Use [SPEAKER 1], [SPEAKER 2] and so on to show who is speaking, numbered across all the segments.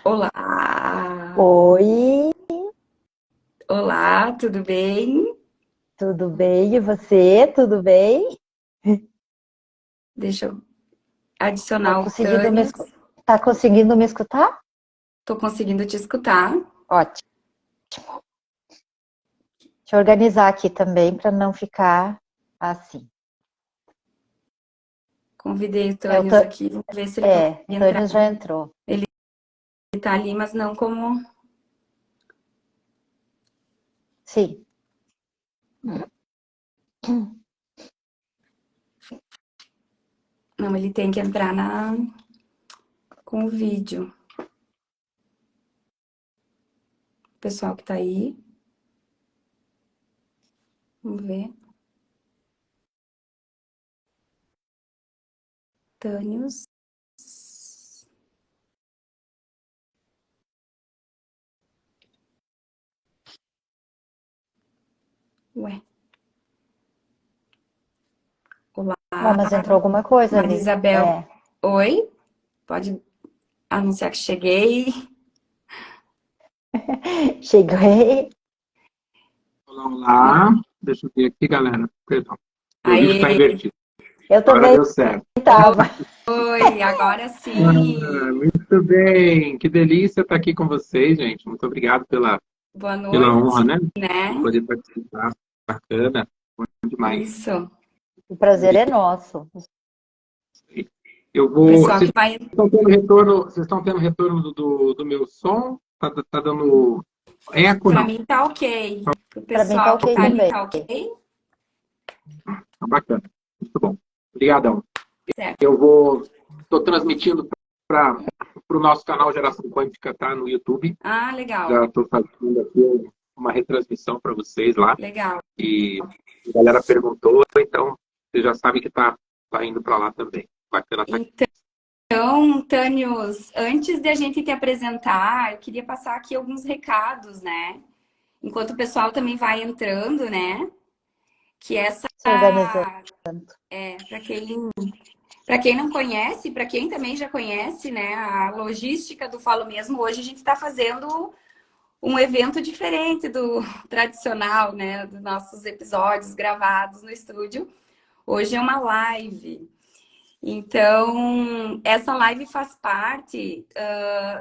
[SPEAKER 1] Olá!
[SPEAKER 2] Oi,
[SPEAKER 1] Olá, tudo bem?
[SPEAKER 2] tudo bem? E você? Tudo bem?
[SPEAKER 1] Deixa eu
[SPEAKER 2] Tá
[SPEAKER 1] adicionar o
[SPEAKER 2] conseguindo
[SPEAKER 1] Tânia.
[SPEAKER 2] tá conseguindo me escutar?
[SPEAKER 1] Tô conseguindo te escutar.
[SPEAKER 2] Ótimo. Deixa eu organizar aqui também para não ficar assim.
[SPEAKER 1] Convidei o
[SPEAKER 2] É,
[SPEAKER 1] Tânios aqui, vamos ver se ele consegue entrar.
[SPEAKER 2] Tânia já entrou.
[SPEAKER 1] Ele tá ali, mas não como...
[SPEAKER 2] Sim.
[SPEAKER 1] Não, ele tem que entrar com o vídeo. O pessoal que tá aí. Vamos ver. Tânios. Ué. Olá,
[SPEAKER 2] Bom, mas entrou alguma coisa
[SPEAKER 1] Maria
[SPEAKER 2] ali.
[SPEAKER 1] Isabel. Oi? Pode anunciar que cheguei.
[SPEAKER 2] Cheguei.
[SPEAKER 3] Olá, olá. Deixa eu ver aqui, galera. Perdão. Meu vídeo está
[SPEAKER 1] Aí,
[SPEAKER 3] invertido.
[SPEAKER 2] Eu
[SPEAKER 3] Agora
[SPEAKER 2] também
[SPEAKER 3] deu certo.
[SPEAKER 2] estava.
[SPEAKER 1] oi, agora sim.
[SPEAKER 3] Muito bem. Que delícia estar aqui com vocês, gente. Muito obrigado
[SPEAKER 1] Boa
[SPEAKER 3] pela honra,
[SPEAKER 1] noite,
[SPEAKER 3] né? De
[SPEAKER 1] né?
[SPEAKER 3] poder participar. Bacana. Bom demais.
[SPEAKER 1] Isso.
[SPEAKER 2] O prazer é nosso.
[SPEAKER 3] Eu
[SPEAKER 1] O
[SPEAKER 3] vou.
[SPEAKER 1] pessoal
[SPEAKER 3] Vocês
[SPEAKER 1] que vai.
[SPEAKER 3] estão tendo retorno? Vocês estão tendo retorno do meu som? Tá dando eco,
[SPEAKER 1] Para
[SPEAKER 3] não?
[SPEAKER 1] mim tá ok. O
[SPEAKER 2] Para mim tá
[SPEAKER 1] pessoal que
[SPEAKER 2] ok
[SPEAKER 1] tá ali
[SPEAKER 2] também.
[SPEAKER 1] tá ok?
[SPEAKER 3] Tá bacana. Muito bom. Obrigadão.
[SPEAKER 1] Certo.
[SPEAKER 3] Estou transmitindo para o nosso canal Geração Quântica, tá? No YouTube.
[SPEAKER 1] Ah,
[SPEAKER 3] Já
[SPEAKER 1] legal.
[SPEAKER 3] estou fazendo aqui uma retransmissão para vocês lá.
[SPEAKER 1] Legal.
[SPEAKER 3] E a galera perguntou, então você já sabe que tá indo para lá também. Bacana tá aqui.
[SPEAKER 1] Então, Tânios, antes de a gente te apresentar, eu queria passar aqui alguns recados, né? Enquanto o pessoal também vai entrando, né? Que essa
[SPEAKER 2] Se organizando.
[SPEAKER 1] para quem não conhece, para quem também já conhece, né, a logística do Falo Mesmo, hoje a gente está fazendo um evento diferente do tradicional, né, dos nossos episódios gravados no estúdio. Hoje é uma live. Então, essa live faz parte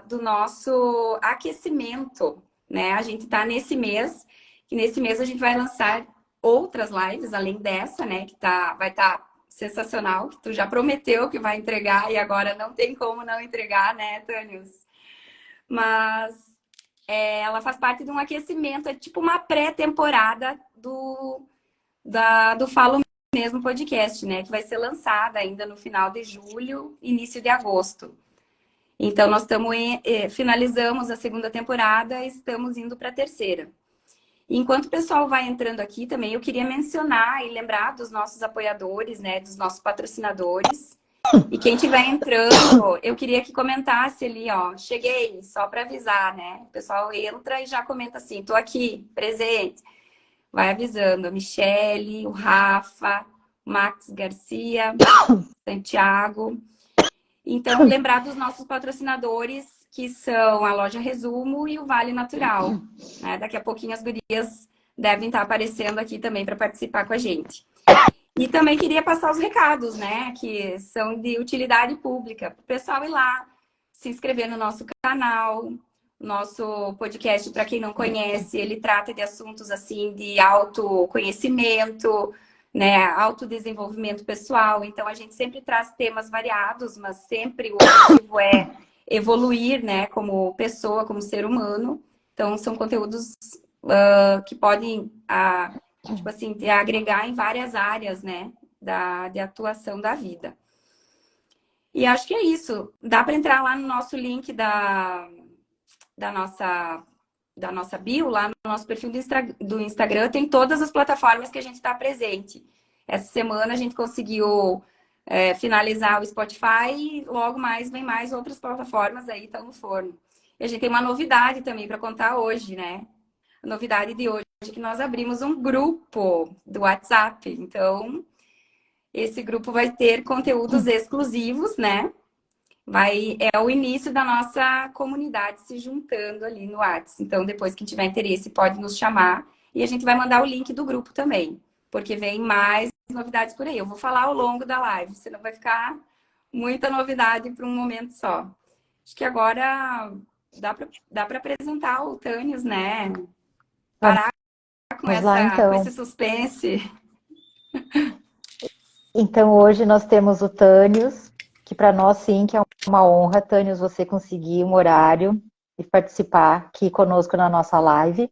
[SPEAKER 1] do nosso aquecimento, né? A gente está nesse mês, e nesse mês a gente vai lançar outras lives, além dessa, né? Que vai estar sensacional, que tu já prometeu que vai entregar e agora não tem como não entregar, né, Tânios? Mas ela faz parte de um aquecimento, é tipo uma pré-temporada do Falo Mesmo podcast, né? Que vai ser lançada ainda no final de julho, início de agosto. Então, nós finalizamos a segunda temporada e estamos indo para a terceira. Enquanto o pessoal vai entrando aqui também, eu queria mencionar e lembrar dos nossos apoiadores, né? Dos nossos patrocinadores. E quem estiver entrando, eu queria que comentasse ali, ó, cheguei, só para avisar, né? O pessoal entra e já comenta assim, tô aqui, presente. Vai avisando a Michele, o Rafa, o Max Garcia, Santiago. Então, lembrar dos nossos patrocinadores, que são a Loja Resumo e o Vale Natural. Né? Daqui a pouquinho as gurias devem estar aparecendo aqui também para participar com a gente. E também queria passar os recados, né? Que são de utilidade pública. Para o pessoal ir lá, se inscrever no nosso canal. Nosso podcast, para quem não conhece, ele trata de assuntos assim de autoconhecimento, né? Autodesenvolvimento pessoal. Então, a gente sempre traz temas variados, mas sempre o objetivo é evoluir, né? Como pessoa, como ser humano. Então, são conteúdos que podem tipo assim, de agregar em várias áreas, né, de atuação da vida. E acho que é isso. Dá para entrar lá no nosso link da nossa bio, lá no nosso perfil do Instagram, tem todas as plataformas que a gente está presente. Essa semana a gente conseguiu finalizar o Spotify e logo mais vem mais outras plataformas aí, estão no forno. E a gente tem uma novidade também para contar hoje, né? A novidade de hoje é que nós abrimos um grupo do WhatsApp. Então, esse grupo vai ter conteúdos exclusivos, né? É o início da nossa comunidade se juntando ali no WhatsApp. Então, depois, quem tiver interesse pode nos chamar e a gente vai mandar o link do grupo também, porque vem mais novidades por aí. Eu vou falar ao longo da live, senão vai ficar muita novidade para um momento só. Acho que agora dá para apresentar o Tânios, né? Parar
[SPEAKER 2] Vamos lá,
[SPEAKER 1] com
[SPEAKER 2] então.
[SPEAKER 1] esse suspense.
[SPEAKER 2] Então, hoje nós temos o Tânios, que para nós, sim, que é uma honra, Tânios, você conseguir um horário e participar aqui conosco na nossa live.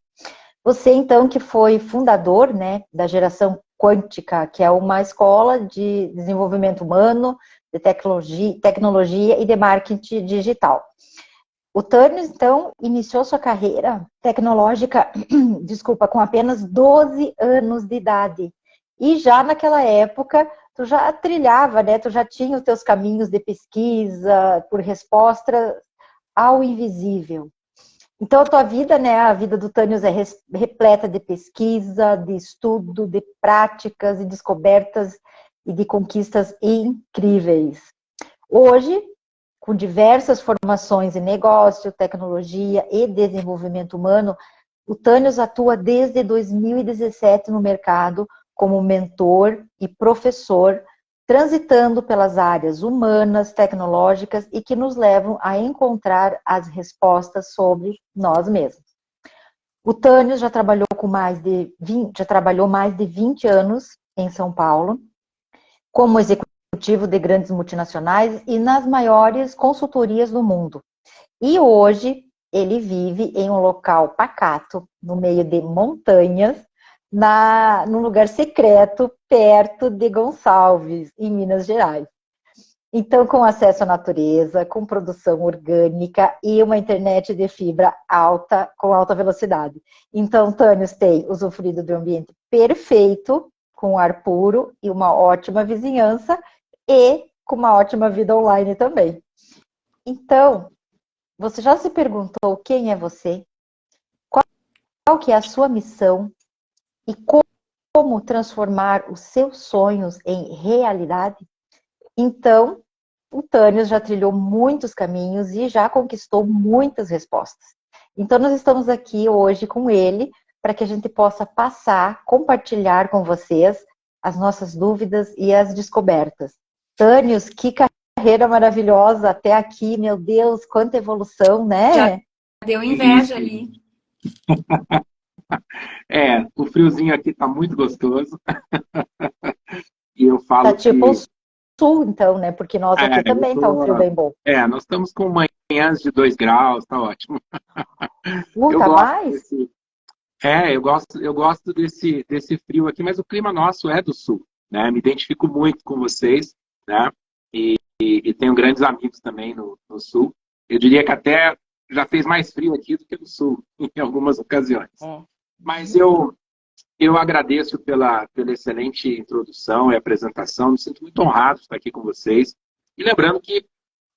[SPEAKER 2] Você, então, que foi fundador, né, da Geração Quântica, que é uma escola de desenvolvimento humano, de tecnologia e de marketing digital. O Tânios, então, iniciou sua carreira tecnológica, desculpa, com apenas 12 anos de idade. E já naquela época, tu já trilhava, né? Tu já tinha os teus caminhos de pesquisa por resposta ao invisível. Então, a tua vida, né? A vida do Tânios é repleta de pesquisa, de estudo, de práticas e descobertas e de conquistas incríveis. Hoje, com diversas formações em negócio, tecnologia e desenvolvimento humano, o Tânios atua desde 2017 no mercado como mentor e professor, transitando pelas áreas humanas, tecnológicas e que nos levam a encontrar as respostas sobre nós mesmos. O Tânios já trabalhou mais de 20 anos em São Paulo, como executivo de grandes multinacionais e nas maiores consultorias do mundo. E hoje ele vive em um local pacato, no meio de montanhas, num lugar secreto, perto de Gonçalves, em Minas Gerais. Então, com acesso à natureza, com produção orgânica e uma internet de fibra alta, com alta velocidade. Então, Tânios tem usufruído de um ambiente perfeito, com ar puro e uma ótima vizinhança, e com uma ótima vida online também. Então, você já se perguntou quem é você? Qual que é a sua missão? E como transformar os seus sonhos em realidade? Então, o Tânios já trilhou muitos caminhos e já conquistou muitas respostas. Então, nós estamos aqui hoje com ele para que a gente possa compartilhar com vocês as nossas dúvidas e as descobertas. Tânios, que carreira maravilhosa até aqui, meu Deus, quanta evolução, né?
[SPEAKER 1] Já deu inveja ali.
[SPEAKER 3] O friozinho aqui tá muito gostoso. E eu falo
[SPEAKER 2] tá tipo
[SPEAKER 3] que...
[SPEAKER 2] sul, então, né? Porque nós aqui também tá um frio bem bom.
[SPEAKER 3] Nós estamos com manhãs de 2 graus, tá ótimo. Eu
[SPEAKER 2] tá
[SPEAKER 3] gosto
[SPEAKER 2] mais?
[SPEAKER 3] eu gosto desse frio aqui, mas o clima nosso é do sul, né? Me identifico muito com vocês, né? E tenho grandes amigos também no sul. Eu diria que até já fez mais frio aqui do que no sul, em algumas ocasiões. Mas eu agradeço pela excelente introdução e apresentação. Me sinto muito honrado de estar aqui com vocês. E lembrando que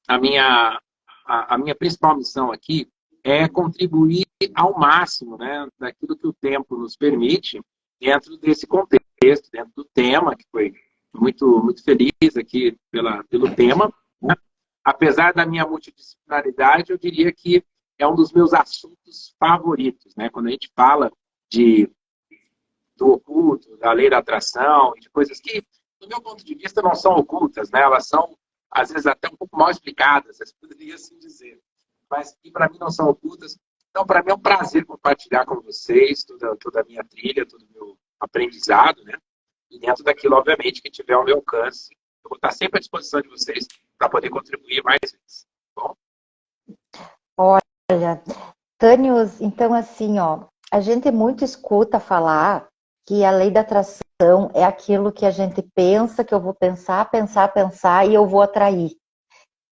[SPEAKER 3] a minha principal missão aqui é contribuir ao máximo, né, daquilo que o tempo nos permite, dentro desse contexto, dentro do tema, que foi muito, muito feliz aqui pelo tema. Né? Apesar da minha multidisciplinaridade, eu diria que é um dos meus assuntos favoritos. Né? Quando a gente fala do oculto, da lei da atração, de coisas que, do meu ponto de vista, não são ocultas, né? Elas são, às vezes, até um pouco mal explicadas, eu poderia assim dizer, mas que para mim não são ocultas. Então, para mim é um prazer compartilhar com vocês toda a minha trilha, todo o meu aprendizado, né? E dentro daquilo, obviamente, que tiver ao meu alcance, eu vou estar sempre à disposição de vocês para poder contribuir mais vezes. Bom?
[SPEAKER 2] Olha, Tânios, então assim, a gente muito escuta falar que a lei da atração é aquilo que a gente pensa, que eu vou pensar e eu vou atrair.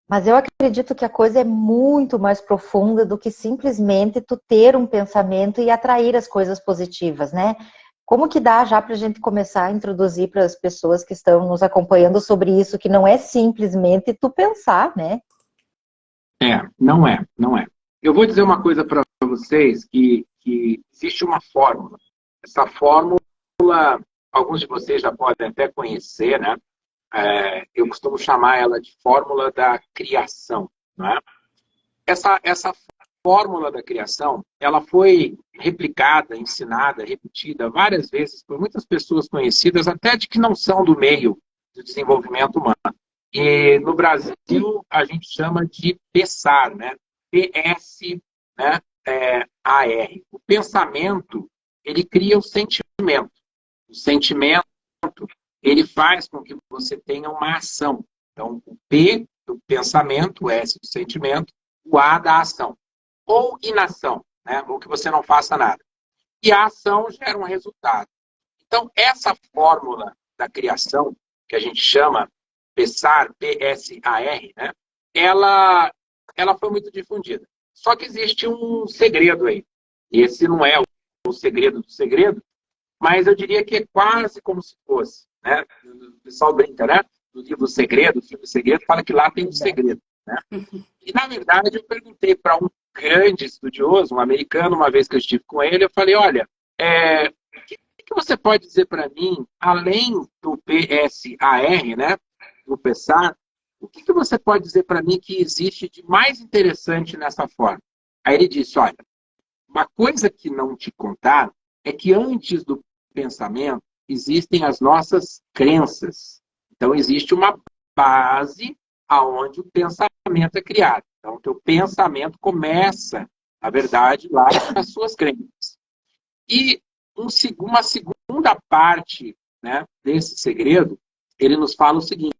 [SPEAKER 2] Mas eu acredito que a coisa é muito mais profunda do que simplesmente tu ter um pensamento e atrair as coisas positivas, né? Como que dá já para a gente começar a introduzir para as pessoas que estão nos acompanhando sobre isso, que não é simplesmente tu pensar, né?
[SPEAKER 3] Não é. Eu vou dizer uma coisa para vocês, que existe uma fórmula. Essa fórmula, alguns de vocês já podem até conhecer, né? eu costumo chamar ela de fórmula da criação. Não é? Essa fórmula da criação, ela foi replicada, ensinada, repetida várias vezes por muitas pessoas conhecidas, até de que não são do meio do desenvolvimento humano. E no Brasil, a gente chama de PESAR, né? PS, né? AR. O pensamento, ele cria o sentimento. O sentimento, ele faz com que você tenha uma ação. Então, o P do pensamento, o S do sentimento, o A da ação. Ou inação, né? Ou que você não faça nada. E a ação gera um resultado. Então, essa fórmula da criação, que a gente chama PESAR, P-S-A-R, né? Ela foi muito difundida. Só que existe um segredo aí. Esse não é o segredo do segredo, mas eu diria que é quase como se fosse. Né? O pessoal brinca, né? No livro Segredo, o filme Segredo, fala que lá tem um segredo. Né? E, na verdade, eu perguntei para um grande estudioso, um americano, uma vez que eu estive com ele, eu falei, olha, o que você pode dizer para mim, além do PSAR, né? Do PESAR, o que você pode dizer para mim que existe de mais interessante nessa forma? Aí ele disse, olha, uma coisa que não te contaram é que antes do pensamento existem as nossas crenças. Então, existe uma base aonde o pensamento é criado. Então, o teu pensamento começa, na verdade, lá nas suas crenças. E uma segunda parte, né, desse segredo, ele nos fala o seguinte,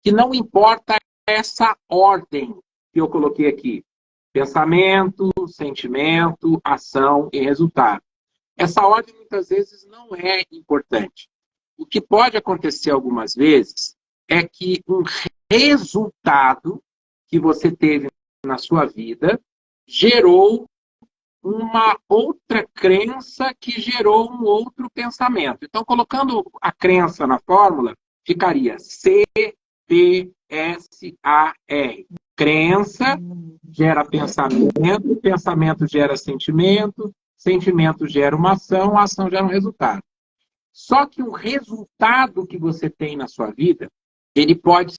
[SPEAKER 3] que não importa essa ordem que eu coloquei aqui. Pensamento, sentimento, ação e resultado. Essa ordem, muitas vezes, não é importante. O que pode acontecer algumas vezes é que um resultado que você teve na sua vida gerou uma outra crença que gerou um outro pensamento. Então, colocando a crença na fórmula, ficaria C-P-S-A-R. Crença gera pensamento, pensamento gera sentimento, sentimento gera uma ação, a ação gera um resultado. Só que o resultado que você tem na sua vida, ele pode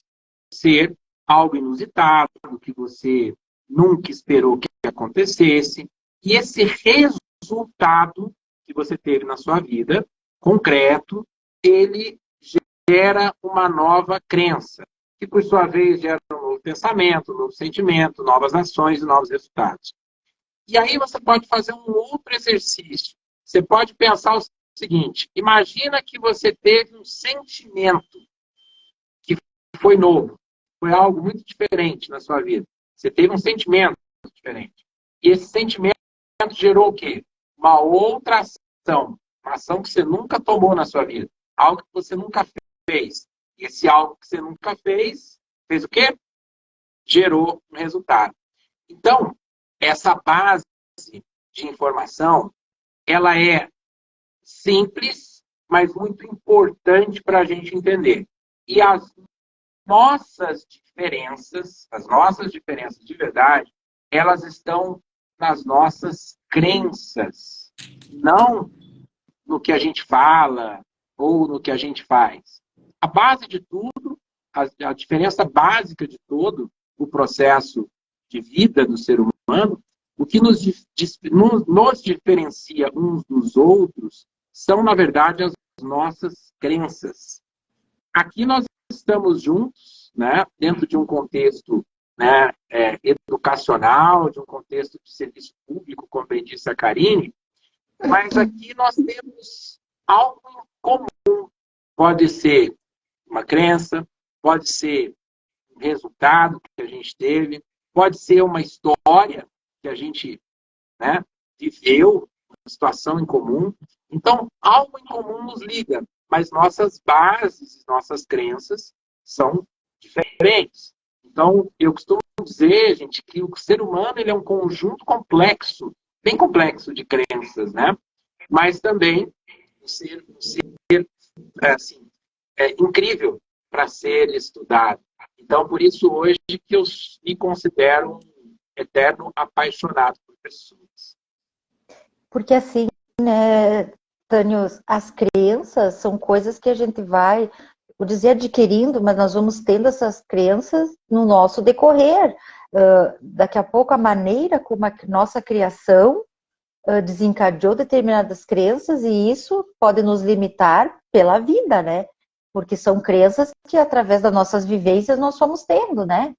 [SPEAKER 3] ser algo inusitado, que você nunca esperou que acontecesse. E esse resultado que você teve na sua vida, concreto, ele gera uma nova crença, que por sua vez gera um novo pensamento, um novo sentimento, novas ações e novos resultados. E aí você pode fazer um outro exercício. Você pode pensar o seguinte, imagina que você teve um sentimento que foi novo, foi algo muito diferente na sua vida. Você teve um sentimento diferente. E esse sentimento gerou o quê? Uma outra ação. Uma ação que você nunca tomou na sua vida. Algo que você nunca fez. E esse algo que você nunca fez o quê? Gerou um resultado. Então, essa base de informação, ela é simples, mas muito importante para a gente entender. E as nossas diferenças de verdade, elas estão nas nossas crenças, não no que a gente fala ou no que a gente faz. A base de tudo, a diferença básica de todo o processo de vida do ser humano, o que nos diferencia uns dos outros são, na verdade, as nossas crenças. Aqui nós estamos juntos, né, dentro de um contexto, né, educacional, de um contexto de serviço público, como bem disse a Karine, mas aqui nós temos algo em comum. Pode ser uma crença, pode ser um resultado que a gente teve, pode ser uma história que a gente, né, viveu, uma situação em comum. Então, algo em comum nos liga, mas nossas bases, nossas crenças são diferentes. Então, eu costumo dizer, gente, que o ser humano ele é um conjunto complexo, bem complexo de crenças, né? Mas também um ser assim, incrível para ser estudado. Então, por isso, hoje, que eu me considero um eterno apaixonado por pessoas.
[SPEAKER 2] Porque assim, né, Tânios, as crenças são coisas que a gente vai... vou dizer adquirindo, mas nós vamos tendo essas crenças no nosso decorrer. Daqui a pouco, a maneira como a nossa criação desencadeou determinadas crenças, e isso pode nos limitar pela vida, né? Porque são crenças que, através das nossas vivências, nós fomos tendo, né?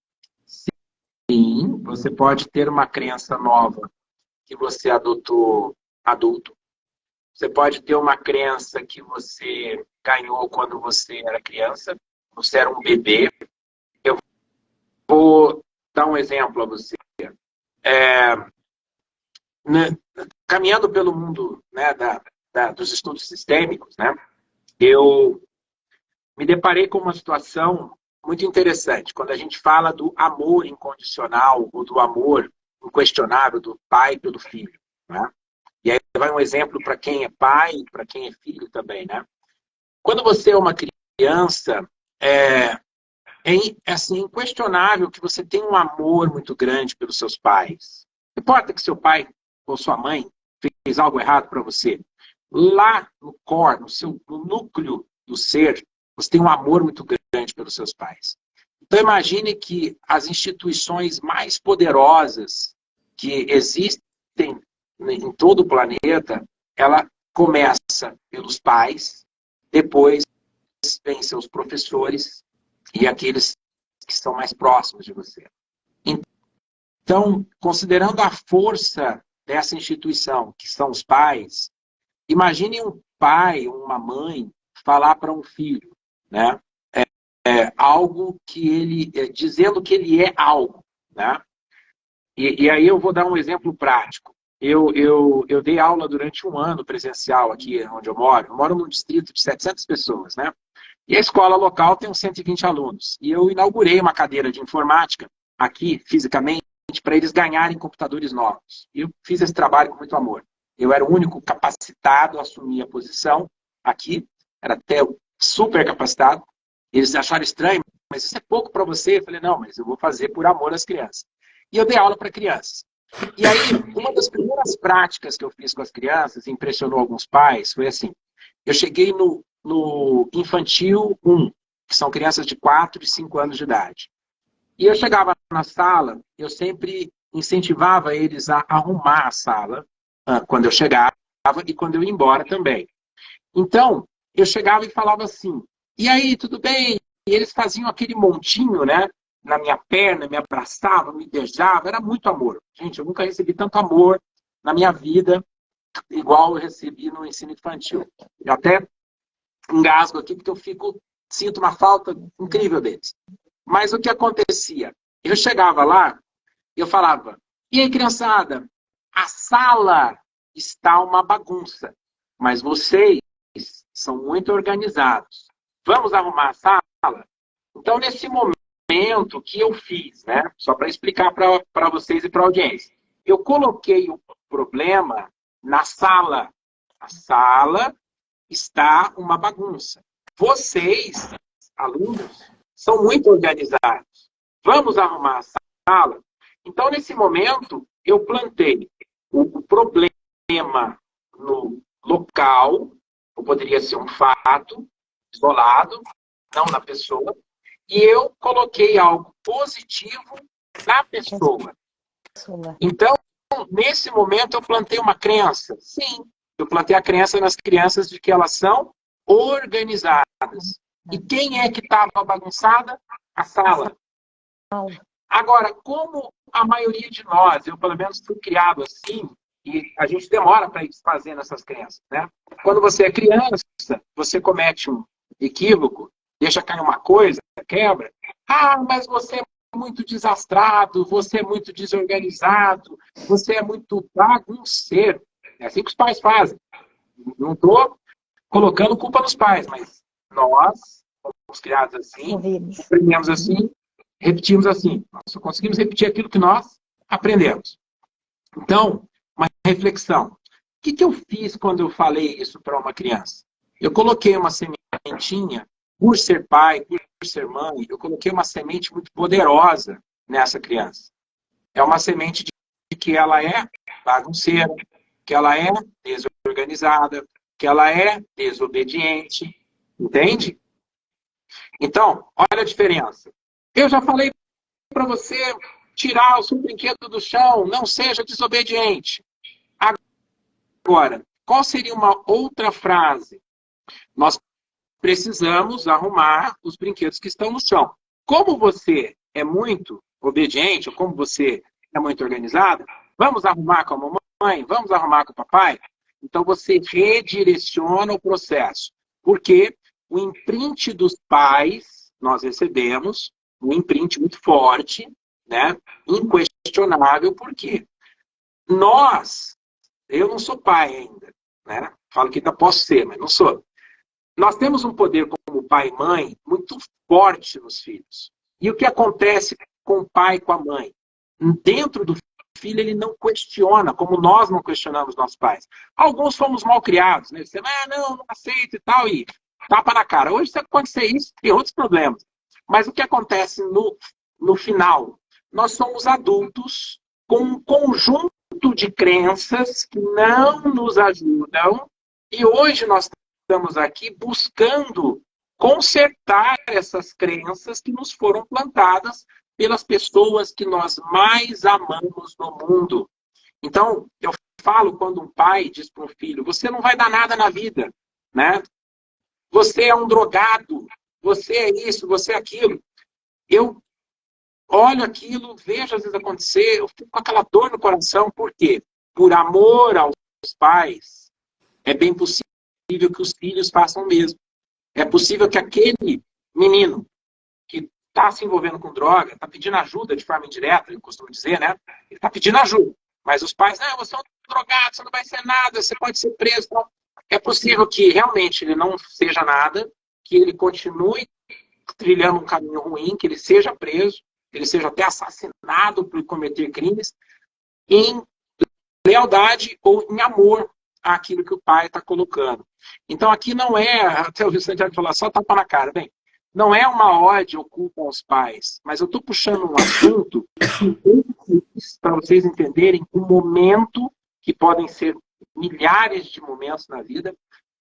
[SPEAKER 3] Sim, você pode ter uma crença nova que você adotou adulto. Você pode ter uma crença que você ganhou quando você era criança, você era um bebê. Eu vou dar um exemplo a você. Caminhando pelo mundo, né, dos estudos sistêmicos, né, eu me deparei com uma situação muito interessante. Quando a gente fala do amor incondicional ou do amor inquestionável do pai pelo filho, né? E aí vai um exemplo para quem é pai e para quem é filho também, né? Quando você é uma criança, assim, inquestionável que você tem um amor muito grande pelos seus pais. Não importa que seu pai ou sua mãe fez algo errado para você. Lá no core, no núcleo do ser, você tem um amor muito grande pelos seus pais. Então imagine que as instituições mais poderosas que existem em todo o planeta, ela começa pelos pais, depois vem seus professores e aqueles que estão mais próximos de você. Então, considerando a força dessa instituição, que são os pais, imagine um pai, uma mãe, falar para um filho, né? Algo que ele, dizendo que ele é algo, né? E aí eu vou dar um exemplo prático. Eu dei aula durante um ano presencial aqui onde eu moro. Eu moro num distrito de 700 pessoas, né? E a escola local tem uns 120 alunos. E eu inaugurei uma cadeira de informática aqui, fisicamente, para eles ganharem computadores novos. E eu fiz esse trabalho com muito amor. Eu era o único capacitado a assumir a posição aqui. Era até super capacitado. Eles acharam estranho, mas isso é pouco para você. Eu falei, não, mas eu vou fazer por amor às crianças. E eu dei aula para crianças. E aí, uma das primeiras práticas que eu fiz com as crianças, impressionou alguns pais, foi assim. Eu cheguei no infantil 1, que são crianças de 4 e 5 anos de idade. E eu chegava na sala, eu sempre incentivava eles a arrumar a sala quando eu chegava e quando eu ia embora também. Então, eu chegava e falava assim, e aí, tudo bem? E eles faziam aquele montinho, né? Na minha perna, me abraçavam, me beijavam, era muito amor. Gente, eu nunca recebi tanto amor na minha vida, igual eu recebi no ensino infantil. Eu até engasgo aqui, porque sinto uma falta incrível deles. Mas o que acontecia? Eu chegava lá, eu falava, e aí, criançada, a sala está uma bagunça, mas vocês são muito organizados. Vamos arrumar a sala? Então, nesse momento que eu fiz, né, só para explicar para vocês e para a audiência, eu coloquei o problema na sala. A sala está uma bagunça. Vocês, alunos, são muito organizados. Vamos arrumar a sala? Então, nesse momento, eu plantei o problema no local, ou poderia ser um fato isolado, não na pessoa, e eu coloquei algo positivo na pessoa. Então, nesse momento, eu plantei uma crença. Sim, eu plantei a crença nas crianças de que elas são organizadas. E quem é que estava bagunçada? A sala. Agora, como a maioria de nós, eu pelo menos fui criado assim, e a gente demora para ir desfazendo essas crenças, né? Quando você é criança, você comete um equívoco, deixa cair uma coisa, quebra. Ah, mas você é muito desastrado, você é muito desorganizado, você é muito bagunceiro. É assim que os pais fazem. Não estou colocando culpa nos pais, mas nós fomos criados assim, aprendemos assim, repetimos assim. Nós só conseguimos repetir aquilo que nós aprendemos. Então, uma reflexão. O que eu fiz quando eu falei isso para uma criança? Eu coloquei uma sementinha, por ser pai, por ser mãe, eu coloquei uma semente muito poderosa nessa criança. É uma semente de que ela é bagunceira, que ela é desorganizada, que ela é desobediente. Entende? Então, olha a diferença. Eu já falei para você tirar o seu brinquedo do chão, não seja desobediente. Agora, qual seria uma outra frase? Nós precisamos arrumar os brinquedos que estão no chão. Como você é muito obediente, ou como você é muito organizada, vamos arrumar com a mamãe, vamos arrumar com o papai? Então você redireciona o processo. Porque o imprint dos pais, nós recebemos um imprint muito forte, né? Inquestionável, por quê? Eu não sou pai ainda, né? Falo que ainda posso ser, mas não sou. Nós temos um poder como pai e mãe muito forte nos filhos. E o que acontece com o pai e com a mãe? Dentro do filho, ele não questiona, como nós não questionamos nossos pais. Alguns fomos mal criados, né? Você, não aceito e tal, e tapa na cara. Hoje, se acontecer isso, tem outros problemas. Mas o que acontece no final? Nós somos adultos com um conjunto de crenças que não nos ajudam, e hoje nós estamos aqui buscando consertar essas crenças que nos foram plantadas pelas pessoas que nós mais amamos no mundo. Então, eu falo quando um pai diz para um filho, você não vai dar nada na vida, né? Você é um drogado, você é isso, você é aquilo. Eu olho aquilo, vejo às vezes acontecer, eu fico com aquela dor no coração, por quê? Por amor aos pais, é bem possível que os filhos façam o mesmo. É possível que aquele menino que está se envolvendo com droga, está pedindo ajuda de forma indireta, eu costumo dizer, né? Ele está pedindo ajuda. Mas os pais, não, você é um drogado, você não vai ser nada, você pode ser preso. Então, é possível que realmente ele não seja nada, que ele continue trilhando um caminho ruim, que ele seja preso, que ele seja até assassinado por cometer crimes, em lealdade ou em amor àquilo que o pai está colocando. Então aqui não é, até o Santiago falou, só tapa na cara. Bem, não é uma ode oculta aos pais, mas eu estou puxando um assunto para vocês entenderem um momento, que podem ser milhares de momentos na vida,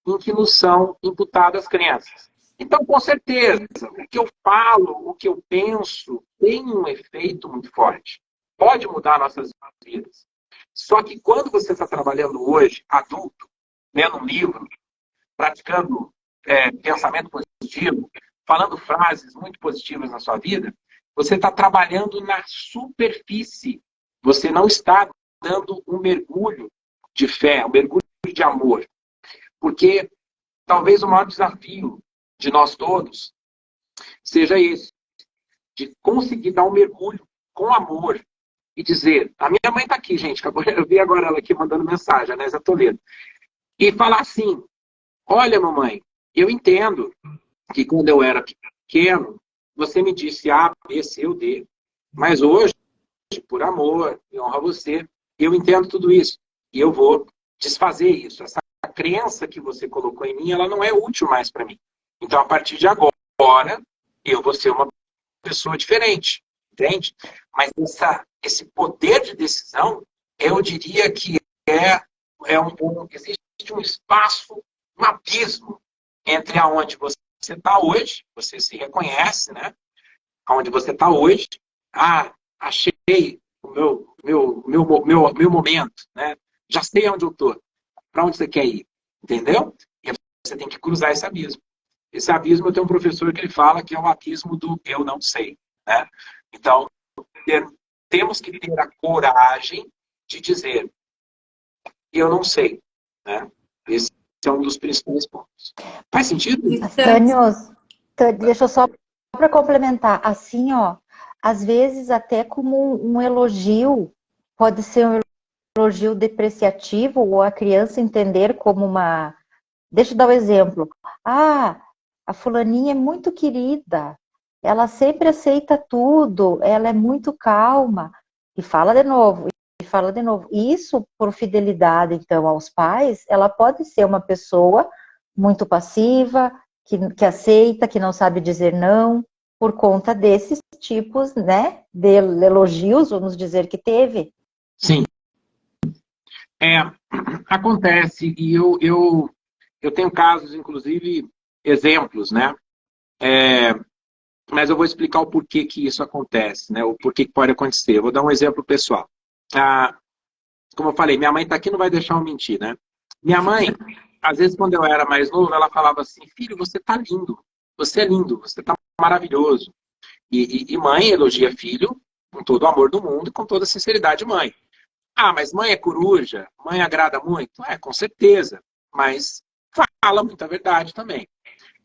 [SPEAKER 3] em que nos são imputadas crenças. Então, com certeza, o que eu falo, o que eu penso, tem um efeito muito forte. Pode mudar nossas vidas. Só que quando você está trabalhando hoje, adulto, lendo um livro, praticando pensamento positivo, falando frases muito positivas na sua vida, você está trabalhando na superfície. Você não está dando um mergulho de fé, um mergulho de amor. Porque talvez o maior desafio de nós todos seja esse, de conseguir dar um mergulho com amor e dizer, a minha mãe está aqui, gente, eu vi agora ela aqui mandando mensagem, a Nésia Toledo, e falar assim, olha, mamãe, eu entendo que quando eu era pequeno, você me disse A, B, C ou D, mas hoje, por amor, e honra você, eu entendo tudo isso, e eu vou desfazer isso. Essa crença que você colocou em mim, ela não é útil mais para mim. Então, a partir de agora, eu vou ser uma pessoa diferente, entende? Mas esse poder de decisão, eu diria que existe um espaço, um abismo entre aonde você está hoje, você se reconhece, né? Aonde você está hoje, achei o meu momento, né? Já sei onde eu estou. Para onde você quer ir, entendeu? E você tem que cruzar esse abismo. Esse abismo, eu tenho um professor que ele fala que é o abismo do eu não sei, né? Então, temos que ter a coragem de dizer eu não sei, né? Esse é um dos principais pontos. Faz sentido?
[SPEAKER 2] Tânios, deixa eu só para complementar. Assim, ó, às vezes até como um elogio, pode ser um elogio depreciativo, ou a criança entender como uma... Deixa eu dar um exemplo. A fulaninha é muito querida, ela sempre aceita tudo, ela é muito calma. E fala de novo, e fala de novo. Isso, por fidelidade, então, aos pais, ela pode ser uma pessoa muito passiva, que aceita, que não sabe dizer não, por conta desses tipos, né, de elogios, vamos dizer, que teve.
[SPEAKER 3] Sim. Acontece, e eu tenho casos, inclusive, exemplos, né? Mas eu vou explicar o porquê que isso acontece, né? O porquê que pode acontecer. Eu vou dar um exemplo pessoal. Como eu falei, minha mãe está aqui, não vai deixar eu mentir, né? Minha mãe, às vezes, quando eu era mais novo, ela falava assim, filho, você tá lindo, você é lindo, você tá maravilhoso. E mãe elogia filho com todo o amor do mundo e com toda a sinceridade de mãe. Ah, mas mãe é coruja? Mãe agrada muito? É, com certeza. Mas fala muita verdade também.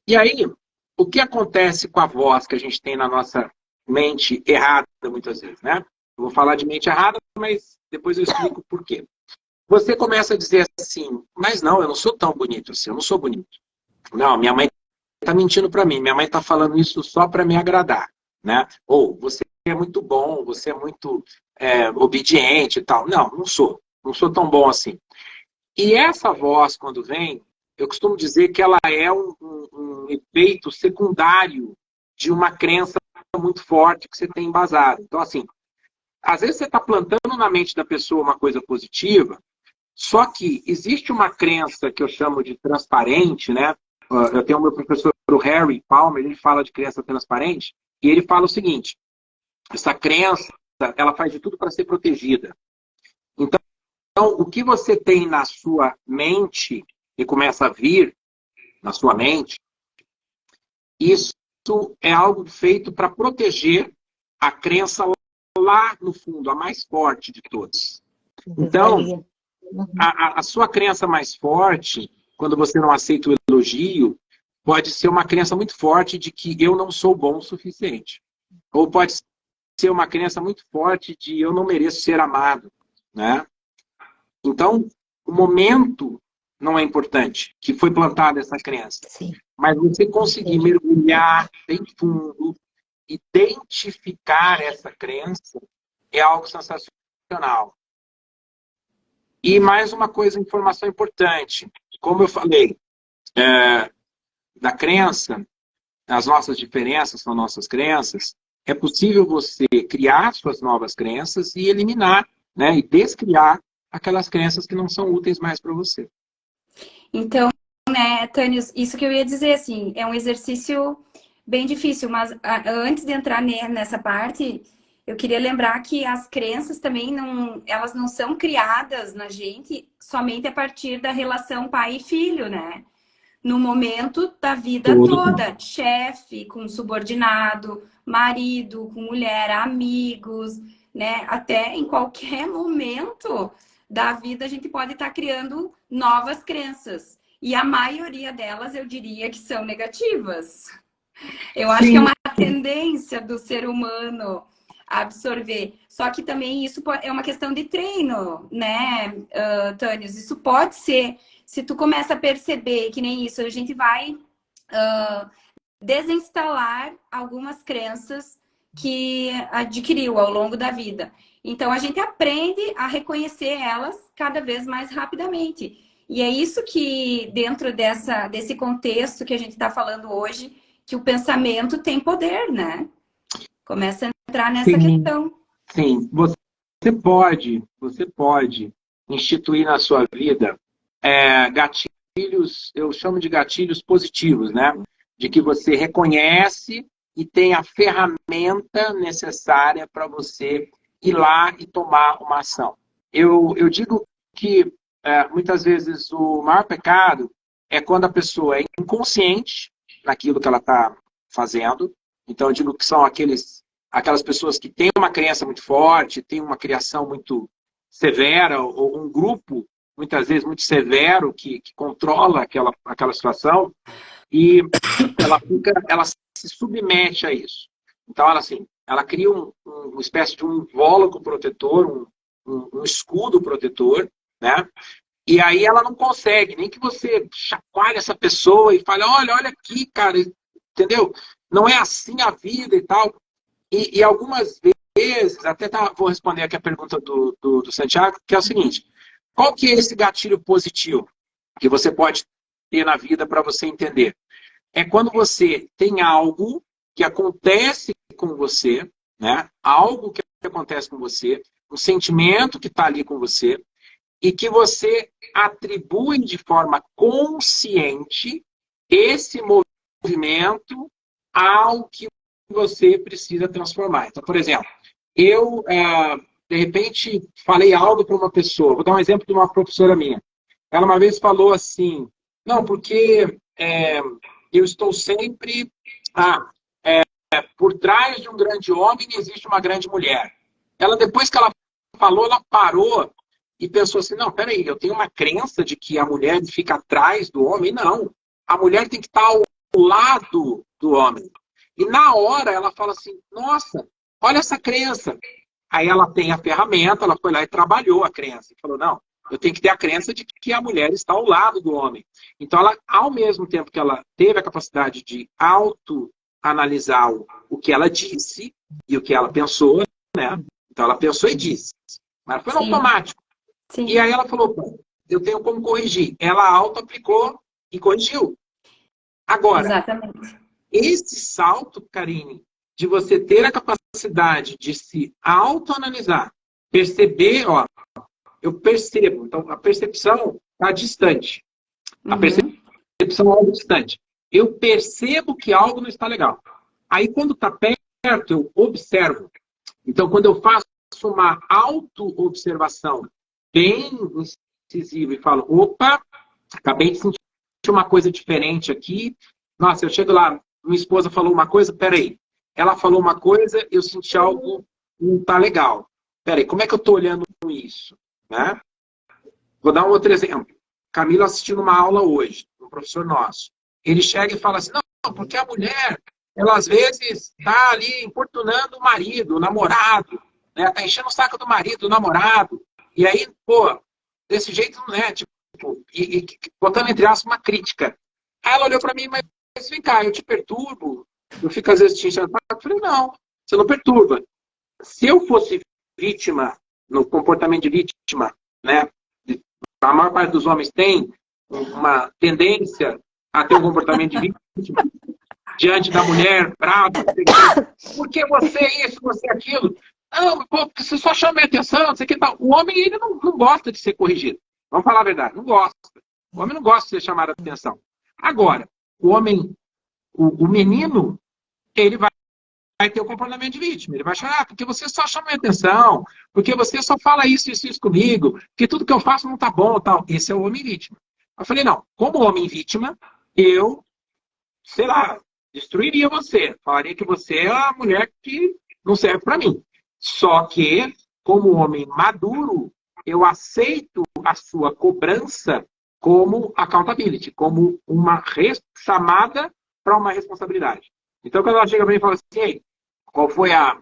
[SPEAKER 3] E aí, o que acontece com a voz que a gente tem na nossa mente errada, muitas vezes, né? Eu vou falar de mente errada, mas depois eu explico por quê. Você começa a dizer assim, mas não, eu não sou tão bonito assim, eu não sou bonito. Não, minha mãe está mentindo para mim, minha mãe está falando isso só para me agradar, né? Ou você é muito bom, você é muito obediente e tal. Não, não sou tão bom assim. E essa voz, quando vem, eu costumo dizer que ela é um efeito secundário de uma crença muito forte que você tem embasado. Então, assim, às vezes você está plantando na mente da pessoa uma coisa positiva, só que existe uma crença que eu chamo de transparente, né? Eu tenho o meu professor, o Harry Palmer, ele fala de crença transparente, e ele fala o seguinte, essa crença, ela faz de tudo para ser protegida. Então, o que você tem na sua mente, e começa a vir na sua mente, isso é algo feito para proteger a crença lá no fundo, a mais forte de todas. Então, a sua crença mais forte, quando você não aceita o elogio, pode ser uma crença muito forte de que eu não sou bom o suficiente. Ou pode ser uma crença muito forte de eu não mereço ser amado, né? Então, o momento não é importante, que foi plantada essa crença.
[SPEAKER 2] Sim.
[SPEAKER 3] Mas você conseguir mergulhar bem fundo, identificar essa crença, é algo sensacional. E mais uma coisa, informação importante. Como eu falei, da crença, as nossas diferenças são nossas crenças, é possível você criar suas novas crenças e eliminar, né, e descriar aquelas crenças que não são úteis mais para você.
[SPEAKER 1] Então, né, Tânios, isso que eu ia dizer, assim, é um exercício bem difícil, mas antes de entrar nessa parte, eu queria lembrar que as crenças também elas não são criadas na gente somente a partir da relação pai e filho, né? No momento da vida toda, chefe com subordinado, marido com mulher, amigos, né? Até em qualquer momento da vida a gente pode estar criando novas crenças. E a maioria delas, eu diria que são negativas. Eu acho que é uma tendência do ser humano absorver. Só que também isso é uma questão de treino, né, Tânios? Isso pode ser, se tu começa a perceber que nem isso, a gente vai desinstalar algumas crenças que adquiriu ao longo da vida. Então, a gente aprende a reconhecer elas cada vez mais rapidamente. E é isso que, dentro desse contexto que a gente está falando hoje, que o pensamento tem poder, né? Começa a entrar nessa questão.
[SPEAKER 3] Sim, você pode instituir na sua vida gatilhos, eu chamo de gatilhos positivos, né? De que você reconhece e tem a ferramenta necessária para você ir lá e tomar uma ação. Eu digo que muitas vezes o maior pecado é quando a pessoa é inconsciente naquilo que ela está fazendo. Então eu digo que são aquelas pessoas que têm uma crença muito forte, têm uma criação muito severa, ou um grupo, muitas vezes, muito severo, que controla aquela situação, e ela se submete a isso. Então, ela cria uma espécie de um invólucro protetor, um escudo protetor, né? E aí ela não consegue, nem que você chacoalhe essa pessoa e fale, olha aqui, cara, entendeu? Não é assim a vida e tal. E algumas vezes, vou responder aqui a pergunta do Santiago, que é o seguinte, qual que é esse gatilho positivo que você pode ter na vida para você entender? É quando você tem algo que acontece com você, né? Algo que acontece com você, um sentimento que está ali com você, e que você atribui de forma consciente esse movimento ao que você precisa transformar. Então, por exemplo, eu, de repente, falei algo para uma pessoa. Vou dar um exemplo de uma professora minha. Ela uma vez falou assim, não, porque eu estou sempre... por trás de um grande homem existe uma grande mulher. Ela, depois que ela falou, ela parou e pensou assim, não, peraí, eu tenho uma crença de que a mulher fica atrás do homem. Não, a mulher tem que estar ao lado do homem. E na hora ela fala assim, nossa, olha essa crença. Aí ela tem a ferramenta, ela foi lá e trabalhou a crença. E falou, não, eu tenho que ter a crença de que a mulher está ao lado do homem. Então, ela, ao mesmo tempo que ela teve a capacidade de analisar o que ela disse e o que ela pensou, né? Então ela pensou e disse. Mas foi no automático.
[SPEAKER 1] Sim.
[SPEAKER 3] E aí ela falou, eu tenho como corrigir. Ela auto-aplicou e corrigiu. Agora,
[SPEAKER 1] exatamente.
[SPEAKER 3] esse salto, Karine, de você ter a capacidade de se autoanalisar, perceber, ó, eu percebo. Então, a percepção está distante. A percepção é algo distante. Eu percebo que algo não está legal. Aí, quando está perto, eu observo. Então, quando eu faço uma auto-observação bem incisiva e falo, opa, acabei de sentir uma coisa diferente aqui. Nossa, eu chego lá, minha esposa falou uma coisa, peraí. Ela falou uma coisa, eu senti algo não está legal. Peraí, como é que eu estou olhando isso? Né? Vou dar um outro exemplo. Camila assistindo uma aula hoje, um professor nosso. Ele chega e fala assim, não, porque a mulher, ela às vezes está ali importunando o marido, o namorado, né? Está enchendo o saco do marido, do namorado. E aí, pô, desse jeito não é, tipo, botando entre aspas uma crítica. Aí ela olhou para mim, mas vem cá, eu te perturbo? Eu fico às vezes te enchendo o saco. Eu falei, não, você não perturba. Se eu fosse vítima, no comportamento de vítima, né? A maior parte dos homens tem uma tendência a ter um comportamento de vítima diante da mulher, brava, por que você isso, você aquilo? Não, pô, porque você só chama a atenção, não sei o que tal. O homem, ele não gosta de ser corrigido. Vamos falar a verdade, não gosta. O homem não gosta de ser chamado a atenção. Agora, o homem, o menino, ele vai ter o comportamento de vítima. Ele vai achar, porque você só chama a atenção, porque você só fala isso comigo, porque tudo que eu faço não tá bom, tal. Esse é o homem vítima. Eu falei, não, como homem vítima, eu, sei lá, destruiria você. Falaria que você é a mulher que não serve para mim. Só que, como homem maduro, eu aceito a sua cobrança como accountability, como uma chamada para uma responsabilidade. Então, quando ela chega para mim e fala assim, ei, qual foi a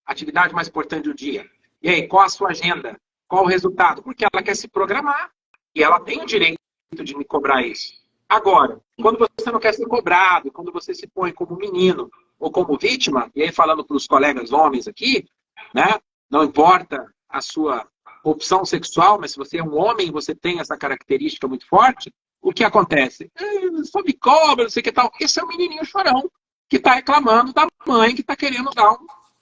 [SPEAKER 3] atividade mais importante do dia? E aí, qual a sua agenda? Qual o resultado? Porque ela quer se programar. E ela tem o direito de me cobrar isso. Agora, quando você não quer ser cobrado, quando você se põe como menino ou como vítima, e aí falando para os colegas homens aqui, né? Não importa a sua opção sexual, mas se você é um homem, você tem essa característica muito forte, o que acontece? Só me cobra, não sei o que tal. Esse é o menininho chorão que está reclamando da mãe que está querendo dar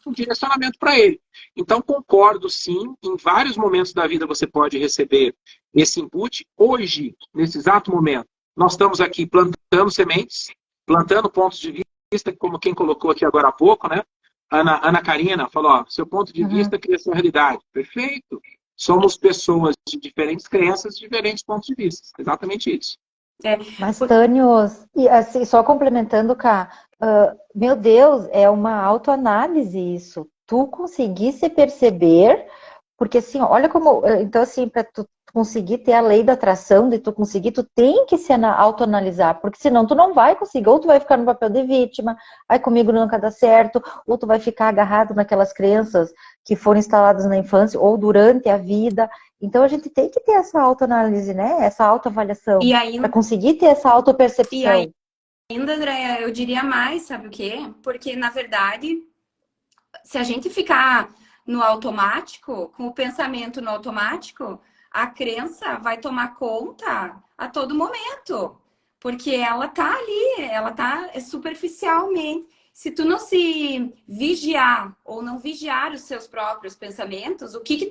[SPEAKER 3] um direcionamento para ele. Então, concordo sim, em vários momentos da vida você pode receber esse input. Hoje, nesse exato momento, nós estamos aqui plantando sementes, plantando pontos de vista, como quem colocou aqui agora há pouco, né? Ana Karina falou, ó, seu ponto de vista cria sua realidade. Perfeito. Somos pessoas de diferentes crenças, diferentes pontos de vista. Exatamente isso.
[SPEAKER 2] Mas, Tânios, e assim, só complementando, Cá, meu Deus, é uma autoanálise isso. Tu conseguir se perceber, porque assim, olha como, então assim, para tu conseguir ter a lei da atração, de tu conseguir, tu tem que se autoanalisar, porque senão tu não vai conseguir, ou tu vai ficar no papel de vítima, aí comigo nunca dá certo, ou tu vai ficar agarrado naquelas crenças que foram instaladas na infância, ou durante a vida. Então a gente tem que ter essa autoanálise, né? Essa autoavaliação, para conseguir ter essa autopercepção.
[SPEAKER 1] E ainda, Andréia, eu diria mais, sabe o quê? Porque, na verdade, se a gente ficar no automático, com o pensamento no automático, a crença vai tomar conta a todo momento. Porque ela tá ali, ela tá superficialmente. Se tu não se vigiar ou não vigiar os seus próprios pensamentos, o que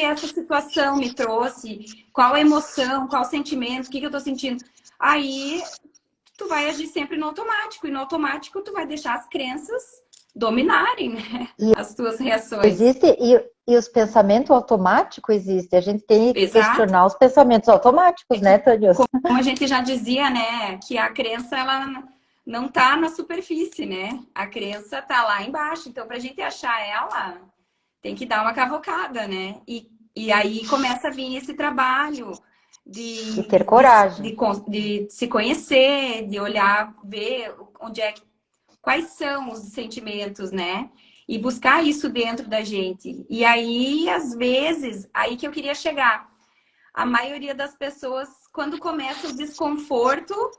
[SPEAKER 1] essa situação me trouxe? Qual a emoção, qual o sentimento, o que eu tô sentindo? Aí tu vai agir sempre no automático. E no automático tu vai deixar as crenças dominarem, né? As tuas reações.
[SPEAKER 2] Existe, e os pensamentos automáticos existem. A gente tem que
[SPEAKER 1] Exato.
[SPEAKER 2] questionar os pensamentos automáticos, né, Tânia?
[SPEAKER 1] Como a gente já dizia, né? Que a crença, ela não tá na superfície, né? A crença tá lá embaixo. Então, pra gente achar ela, tem que dar uma cavocada, né? E aí começa a vir esse trabalho
[SPEAKER 2] de ter coragem.
[SPEAKER 1] De se conhecer, de olhar, ver onde é que, quais são os sentimentos, né? E buscar isso dentro da gente. E aí, às vezes, aí que eu queria chegar. A maioria das pessoas, quando começa o desconforto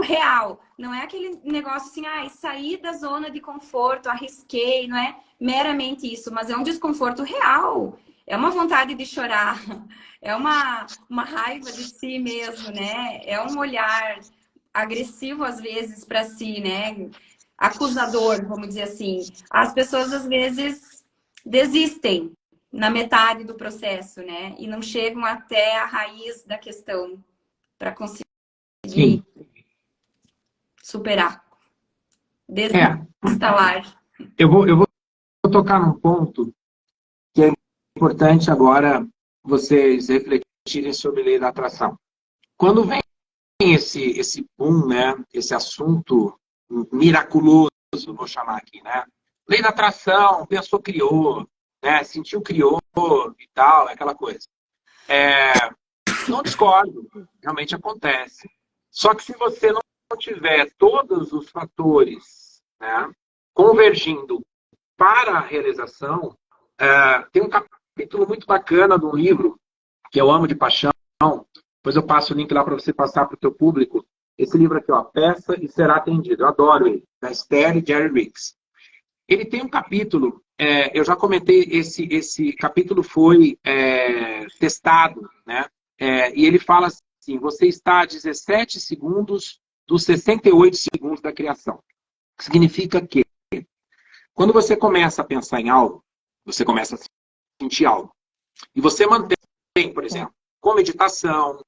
[SPEAKER 1] real, não é aquele negócio assim, saí da zona de conforto, arrisquei, não é meramente isso, mas é um desconforto real. É uma vontade de chorar, é uma raiva de si mesmo, né? É um olhar agressivo às vezes para si, né? Acusador, vamos dizer assim. As pessoas às vezes desistem na metade do processo, né? E não chegam até a raiz da questão para conseguir
[SPEAKER 3] Sim.
[SPEAKER 1] superar, desinstalar.
[SPEAKER 3] Eu vou tocar num ponto que é importante agora vocês refletirem sobre lei da atração. Quando vem esse boom, né? Esse assunto miraculoso, vou chamar aqui, né? Lei da atração, pensou, criou, né? Sentiu, criou e tal, aquela coisa. Não discordo, realmente acontece. Só que se você não tiver todos os fatores, né, convergindo para a realização, tem um capítulo muito bacana de um livro que eu amo de paixão. Depois eu passo o link lá para você passar para o teu público. Esse livro aqui, ó, Peça e Será Atendido. Eu adoro ele, da Esther e Jerry Riggs. Ele tem um capítulo, eu já comentei, esse capítulo foi testado, né? E ele fala assim, você está a 17 segundos dos 68 segundos da criação. Significa que quando você começa a pensar em algo, você começa a sentir algo. E você mantém, por exemplo, com meditação,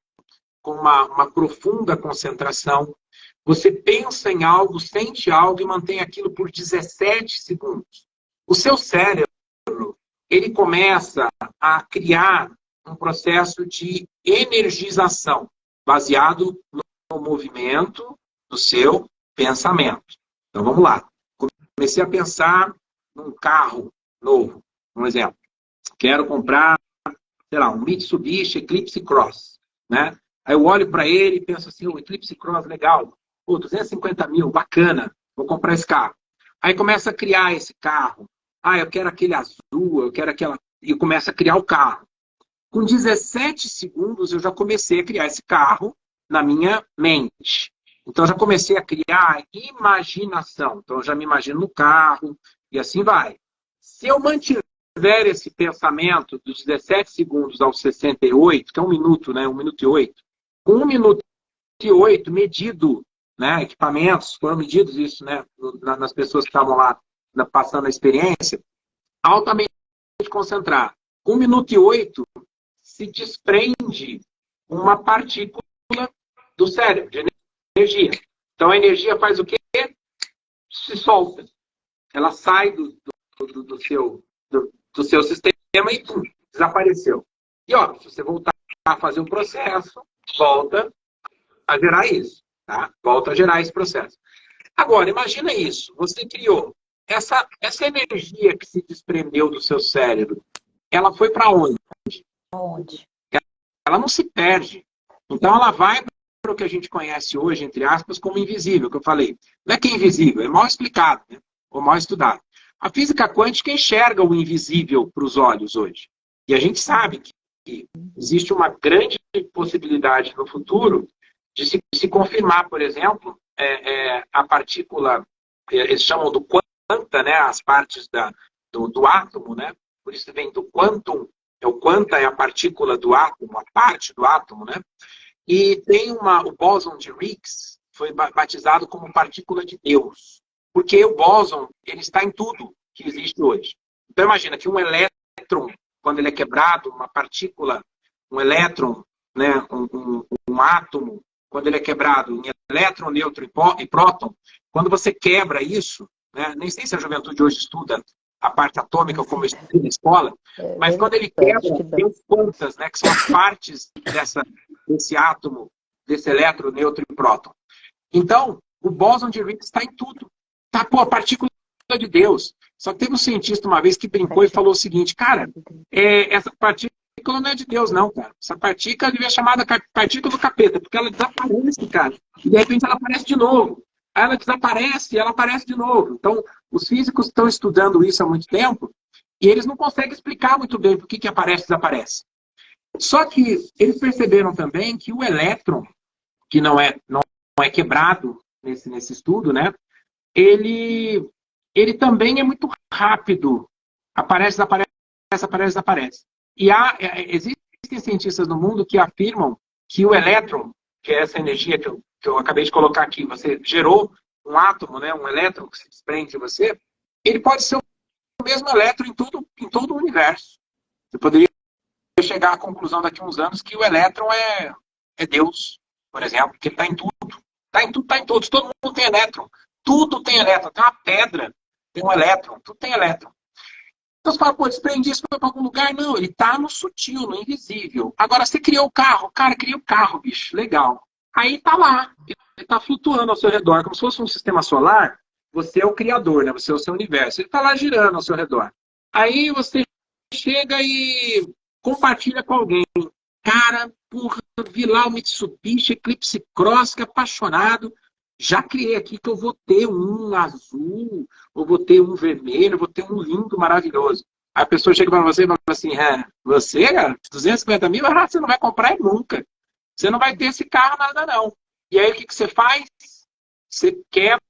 [SPEAKER 3] com uma profunda concentração, você pensa em algo, sente algo e mantém aquilo por 17 segundos. O seu cérebro, ele começa a criar um processo de energização, baseado no movimento do seu pensamento. Então, vamos lá. Comecei a pensar num carro novo, um exemplo. Quero comprar, sei lá, um Mitsubishi Eclipse Cross, né? Aí eu olho para ele e penso assim, o Eclipse Cross, legal. Pô, 250 mil, bacana, vou comprar esse carro. Aí começa a criar esse carro. Eu quero aquele azul, eu quero aquela... E começa a criar o carro. Com 17 segundos, eu já comecei a criar esse carro na minha mente. Então, eu já comecei a criar imaginação. Então, eu já me imagino no carro e assim vai. Se eu mantiver esse pensamento dos 17 segundos aos 68, que é 1 minuto, né? 1 minuto e 8. Com 1 minuto e 8 medido, né? Equipamentos, foram medidos isso, né? Nas pessoas que estavam lá passando a experiência, altamente concentrar. Com 1 minuto e 8, se desprende uma partícula do cérebro, de energia. Então, a energia faz o quê? Se solta. Ela sai do seu sistema e pum, desapareceu. E, ó, se você voltar a fazer um processo, volta a gerar isso. Tá? Volta a gerar esse processo. Agora, imagina isso. Você criou essa energia que se desprendeu do seu cérebro. Ela foi para onde?
[SPEAKER 2] Onde?
[SPEAKER 3] Ela não se perde. Então, ela vai para o que a gente conhece hoje, entre aspas, como invisível, que eu falei. Não é que é invisível, é mal explicado, né? Ou mal estudado. A física quântica enxerga o invisível para os olhos hoje. E a gente sabe que existe uma grande possibilidade no futuro de se confirmar, por exemplo, a partícula, eles chamam do quanta, né? As partes do átomo, né? Por isso vem do quantum. O quanta é a partícula do átomo, a parte do átomo, né? E tem o bóson de Higgs, foi batizado como partícula de Deus. Porque o bóson, ele está em tudo que existe hoje. Então imagina que um elétron, quando ele é quebrado, uma partícula, um elétron, né, um átomo, quando ele é quebrado em elétron, nêutron e próton, quando você quebra isso, né? Nem sei se a juventude hoje estuda a parte atômica como eu estudei na escola, mas quando ele quebra, tem os quantas, né? Que são as partes desse átomo, desse elétron, nêutron e próton. Então, o bóson de Higgs está em tudo. Tá, pô, a partícula de Deus. Só que teve um cientista uma vez que brincou e falou o seguinte, cara, essa partícula não é de Deus, não, cara. Essa partícula devia ser chamada partícula do capeta, porque ela desaparece, cara. E de repente ela aparece de novo. Aí ela desaparece e ela aparece de novo. Então, os físicos estão estudando isso há muito tempo e eles não conseguem explicar muito bem por que aparece e desaparece. Só que eles perceberam também que o elétron, que não é quebrado nesse estudo, né? Ele também é muito rápido. Aparece, desaparece, aparece, desaparece. E existem cientistas no mundo que afirmam que o elétron, que é essa energia que eu acabei de colocar aqui, você gerou um átomo, né, um elétron que se desprende de você, ele pode ser o mesmo elétron em todo o universo. Você poderia chegar à conclusão daqui a uns anos que o elétron é Deus, por exemplo, que ele está em tudo. Está em tudo, está em todos. Todo mundo tem elétron. Tudo tem elétron. Tem uma pedra, tem um elétron. Tudo tem elétron. Então você fala, pô, desprendi isso para algum lugar? Não, ele está no sutil, no invisível. Agora, você criou o carro. Cara, criou o carro, bicho. Legal. Aí está lá. Ele está flutuando ao seu redor, como se fosse um sistema solar. Você é o criador, né? Você é o seu universo. Ele está lá girando ao seu redor. Aí você chega e compartilha com alguém. Cara, porra, vi lá o Mitsubishi Eclipse Cross, que apaixonado. Já criei aqui que eu vou ter um azul, ou vou ter um vermelho, vou ter um lindo, maravilhoso. Aí a pessoa chega para você e fala assim, você, cara, 250 mil, você não vai comprar nunca. Você não vai ter esse carro, nada não. E aí o que você faz? Você quebra.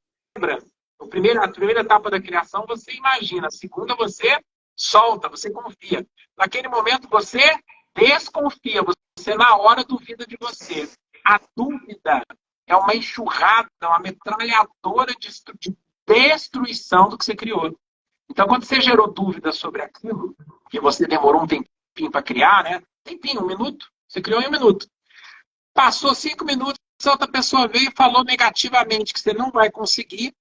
[SPEAKER 3] A primeira etapa da criação você imagina. A segunda você solta, você confia. Naquele momento você desconfia. Você na hora duvida de você. A dúvida é uma enxurrada, uma metralhadora de destruição do que você criou. Então, quando você gerou dúvidas sobre aquilo, que você demorou um tempinho para criar, né? Tempinho, 1 minuto. Você criou em 1 minuto. Passou 5 minutos, outra pessoa veio e falou negativamente que você não vai conseguir,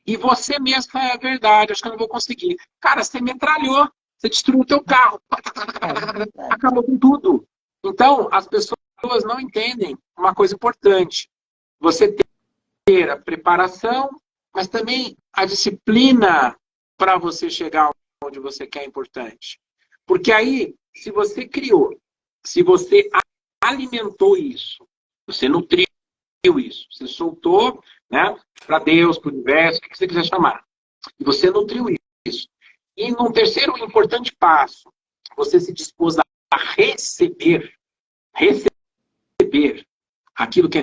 [SPEAKER 3] e você mesmo falou, é verdade, acho que eu não vou conseguir. Cara, você metralhou, você destruiu o teu carro. Acabou com tudo. Então, as pessoas não entendem uma coisa importante. Você ter a preparação, mas também a disciplina para você chegar onde você quer é importante. Porque aí, se você criou, se você alimentou isso, você nutriu isso, você soltou, né, para Deus, para o universo, o que você quiser chamar. E você nutriu isso. E num terceiro importante passo, você se dispôs a receber aquilo que é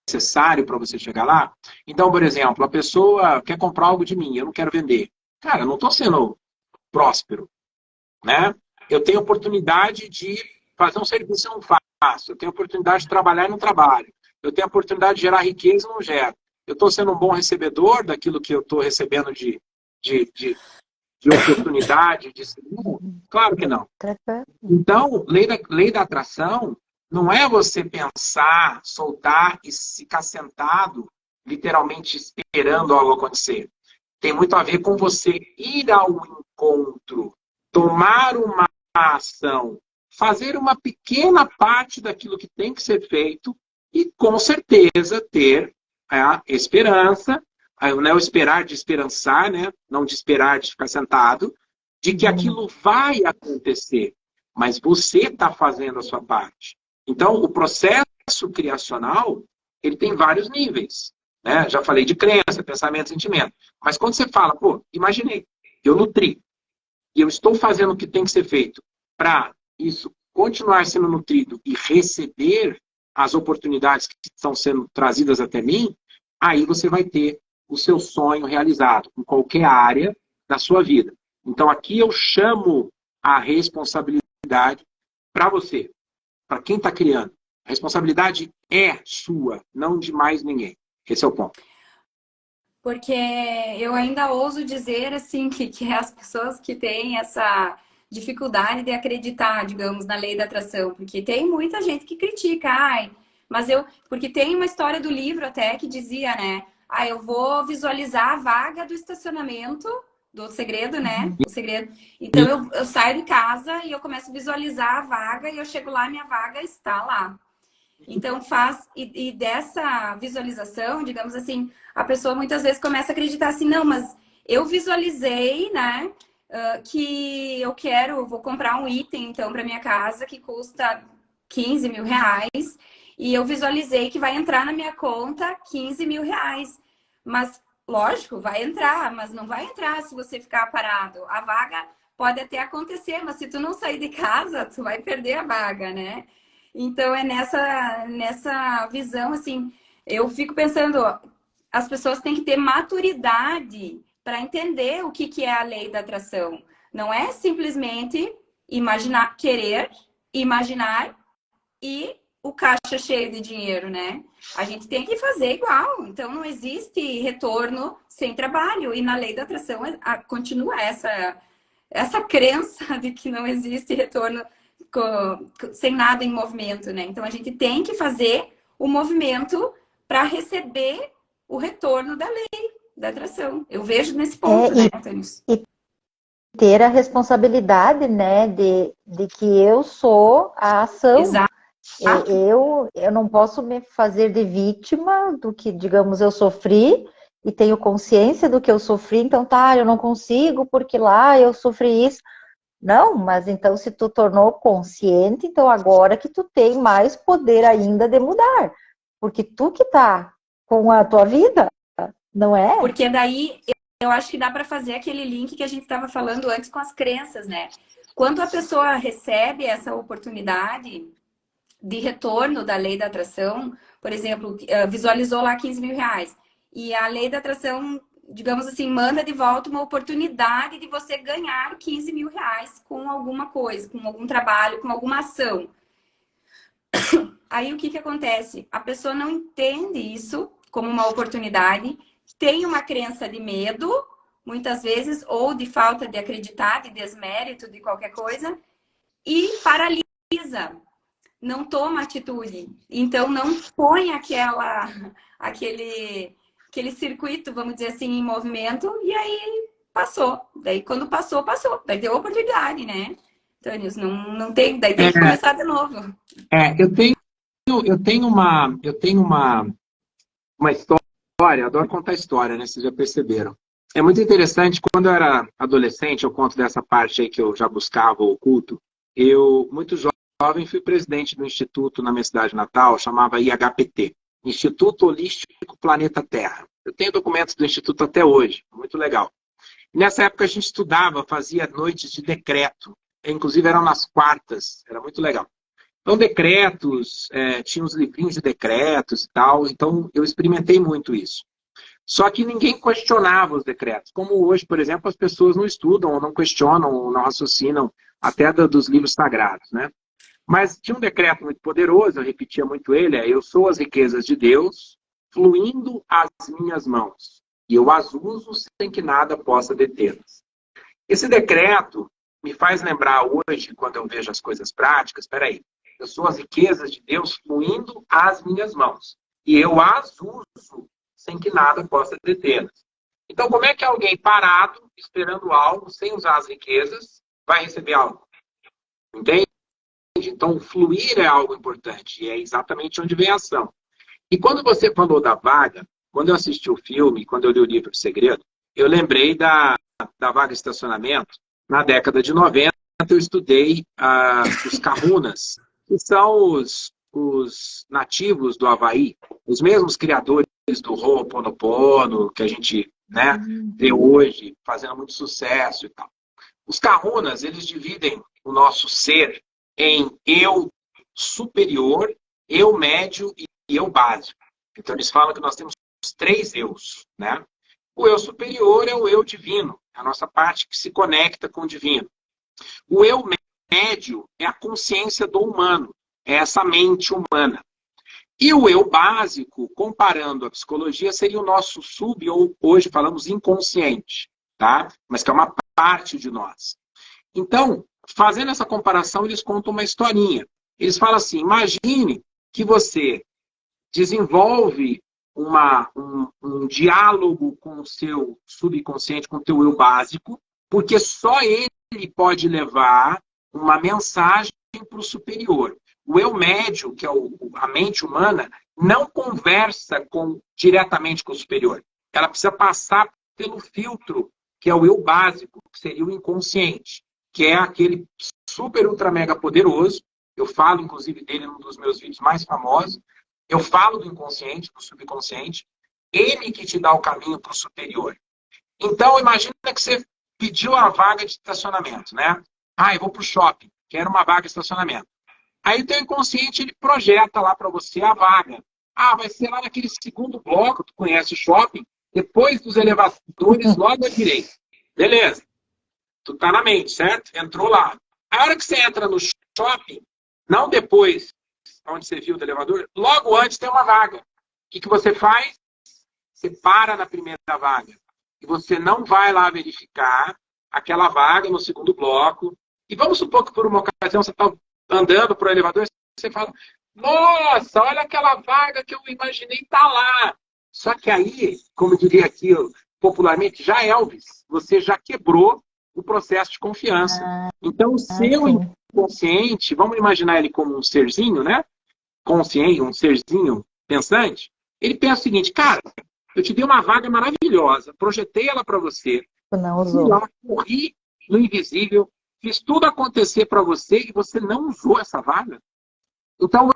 [SPEAKER 3] necessário para você chegar lá. Então, por exemplo, a pessoa quer comprar algo de mim, eu não quero vender. Cara, eu não estou sendo próspero, né? Eu tenho oportunidade de fazer um serviço e não faço. Eu tenho oportunidade de trabalhar e não trabalho. Eu tenho oportunidade de gerar riqueza e não gero. Eu estou sendo um bom recebedor daquilo que eu estou recebendo de oportunidade, de seguro? Claro que não. Então, lei da atração não é você pensar, soltar e ficar sentado, literalmente esperando algo acontecer. Tem muito a ver com você ir ao encontro, tomar uma ação, fazer uma pequena parte daquilo que tem que ser feito e, com certeza, ter a esperança, não é o esperar de esperançar, né? Não de esperar de ficar sentado, de que aquilo vai acontecer, mas você está fazendo a sua parte. Então, o processo criacional, ele tem vários níveis. Né? Já falei de crença, pensamento, sentimento. Mas quando você fala, pô, imaginei, eu nutri, e eu estou fazendo o que tem que ser feito para isso continuar sendo nutrido e receber as oportunidades que estão sendo trazidas até mim, aí você vai ter o seu sonho realizado em qualquer área da sua vida. Então, aqui eu chamo a responsabilidade para você, para quem está criando. A responsabilidade é sua, não de mais ninguém. Esse é o ponto.
[SPEAKER 1] Porque eu ainda ouso dizer assim que as pessoas que têm essa dificuldade de acreditar, digamos, na lei da atração, porque tem muita gente que critica, Porque tem uma história do livro até que dizia, né? Eu vou visualizar a vaga do estacionamento, do segredo, né? O segredo. Então eu saio de casa e eu começo a visualizar a vaga e eu chego lá e minha vaga está lá. Então e dessa visualização, digamos assim, a pessoa muitas vezes começa a acreditar assim, não, mas eu visualizei, né? Que vou comprar um item então para minha casa que custa 15 mil reais e eu visualizei que vai entrar na minha conta 15 mil reais. Mas, lógico, vai entrar, mas não vai entrar se você ficar parado. A vaga pode até acontecer, mas se tu não sair de casa, tu vai perder a vaga, né? Então, é nessa visão, assim, eu fico pensando, as pessoas têm que ter maturidade para entender o que é a lei da atração. Não é simplesmente querer, imaginar e o caixa cheio de dinheiro, né? A gente tem que fazer igual. Então, não existe retorno sem trabalho. E na lei da atração continua essa crença de que não existe retorno sem nada em movimento, né? Então, a gente tem que fazer o movimento para receber o retorno da lei da atração. Eu vejo nesse ponto, né, Tânia?
[SPEAKER 2] E ter a responsabilidade, né, de que eu sou a ação.
[SPEAKER 1] Exato.
[SPEAKER 2] Eu não posso me fazer de vítima do que, digamos, eu sofri e tenho consciência do que eu sofri, então eu não consigo porque lá eu sofri isso. Não, mas então se tu tornou consciente, então agora que tu tem mais poder ainda de mudar, porque tu que tá com a tua vida, não é?
[SPEAKER 1] Porque daí eu acho que dá para fazer aquele link que a gente estava falando antes com as crenças, né? Quando a pessoa recebe essa oportunidade de retorno da lei da atração, por exemplo, visualizou lá 15 mil reais, e a lei da atração, digamos assim, manda de volta uma oportunidade de você ganhar 15 mil reais com alguma coisa, com algum trabalho, com alguma ação. Aí o que acontece? A pessoa não entende isso como uma oportunidade, tem uma crença de medo, muitas vezes, ou de falta de acreditar, de desmérito, de qualquer coisa, e paralisa. Não toma atitude. Então, não põe aquele circuito, vamos dizer assim, em movimento, e aí passou. Daí, quando passou, passou. Daí deu oportunidade, né? Tânios, não tem, daí tem que começar de novo.
[SPEAKER 3] Eu tenho uma história, adoro contar história, né? Vocês já perceberam. É muito interessante, quando eu era adolescente, eu conto dessa parte aí que eu já buscava o oculto, muito jovem, fui presidente do instituto na minha cidade natal, chamava IHPT, Instituto Holístico Planeta Terra. Eu tenho documentos do instituto até hoje, muito legal. E nessa época a gente estudava, fazia noites de decreto, inclusive eram nas quartas, era muito legal. Então, decretos, tinha uns livrinhos de decretos e tal, então eu experimentei muito isso. Só que ninguém questionava os decretos. Como hoje, por exemplo, as pessoas não estudam, ou não questionam, ou não raciocinam até dos livros sagrados, né? Mas tinha um decreto muito poderoso, eu repetia muito ele, eu sou as riquezas de Deus, fluindo às minhas mãos, e eu as uso sem que nada possa detê-las. Esse decreto me faz lembrar hoje, quando eu vejo as coisas práticas, espera aí, eu sou as riquezas de Deus fluindo às minhas mãos, e eu as uso sem que nada possa detê-las. Então, como é que alguém parado, esperando algo, sem usar as riquezas, vai receber algo? Entende? Então, fluir é algo importante, e é exatamente onde vem a ação. E quando você falou da vaga, quando eu assisti o filme, quando eu li o livro de Segredo, eu lembrei da vaga de estacionamento. Na década de 90, eu estudei os kahunas, que são os nativos do Havaí, os mesmos criadores do Ho'oponopono, que a gente vê hoje, fazendo muito sucesso e tal. Os kahunas, eles dividem o nosso ser em eu superior, eu médio e eu básico. Então, eles falam que nós temos 3 eus, né? O eu superior é o eu divino, a nossa parte que se conecta com o divino. O eu médio é a consciência do humano, é essa mente humana. E o eu básico, comparando a psicologia, seria o nosso ou hoje falamos inconsciente, tá? Mas que é uma parte de nós. Então, fazendo essa comparação, eles contam uma historinha. Eles falam assim, imagine que você desenvolve um diálogo com o seu subconsciente, com o teu eu básico, porque só ele pode levar uma mensagem para o superior. O eu médio, que é a mente humana, não conversa diretamente com o superior. Ela precisa passar pelo filtro, que é o eu básico, que seria o inconsciente, que é aquele super, ultra, mega poderoso. Eu falo, inclusive, dele num dos meus vídeos mais famosos. Eu falo do inconsciente, do subconsciente. Ele que te dá o caminho para o superior. Então, imagina que você pediu a vaga de estacionamento, né? Ah, eu vou para o shopping, quero uma vaga de estacionamento. Aí o teu inconsciente, ele projeta lá para você a vaga. Ah, vai ser lá naquele segundo bloco, tu conhece o shopping, depois dos elevadores, logo à direita. Beleza. Tu tá na mente, certo? Entrou lá. A hora que você entra no shopping, não depois, onde você viu o elevador, logo antes tem uma vaga. O que você faz? Você para na primeira vaga. E você não vai lá verificar aquela vaga no segundo bloco. E vamos supor que por uma ocasião você está andando para o elevador e você fala, nossa, olha aquela vaga que eu imaginei tá lá. Só que aí, como diria aqui popularmente, já Elvis, você já quebrou o processo de confiança. Então, o seu inconsciente, vamos imaginar ele como um serzinho, né? Consciente, um serzinho pensante. Ele pensa o seguinte, cara, eu te dei uma vaga maravilhosa, projetei ela para você,
[SPEAKER 2] Não usou.
[SPEAKER 3] fui lá, corri no invisível, fiz tudo acontecer para você e você não usou essa vaga. Então,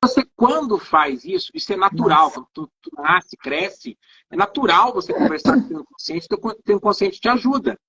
[SPEAKER 3] você quando faz isso é natural, quando tu nasce, cresce, é natural você conversar com o teu inconsciente, teu inconsciente te ajuda.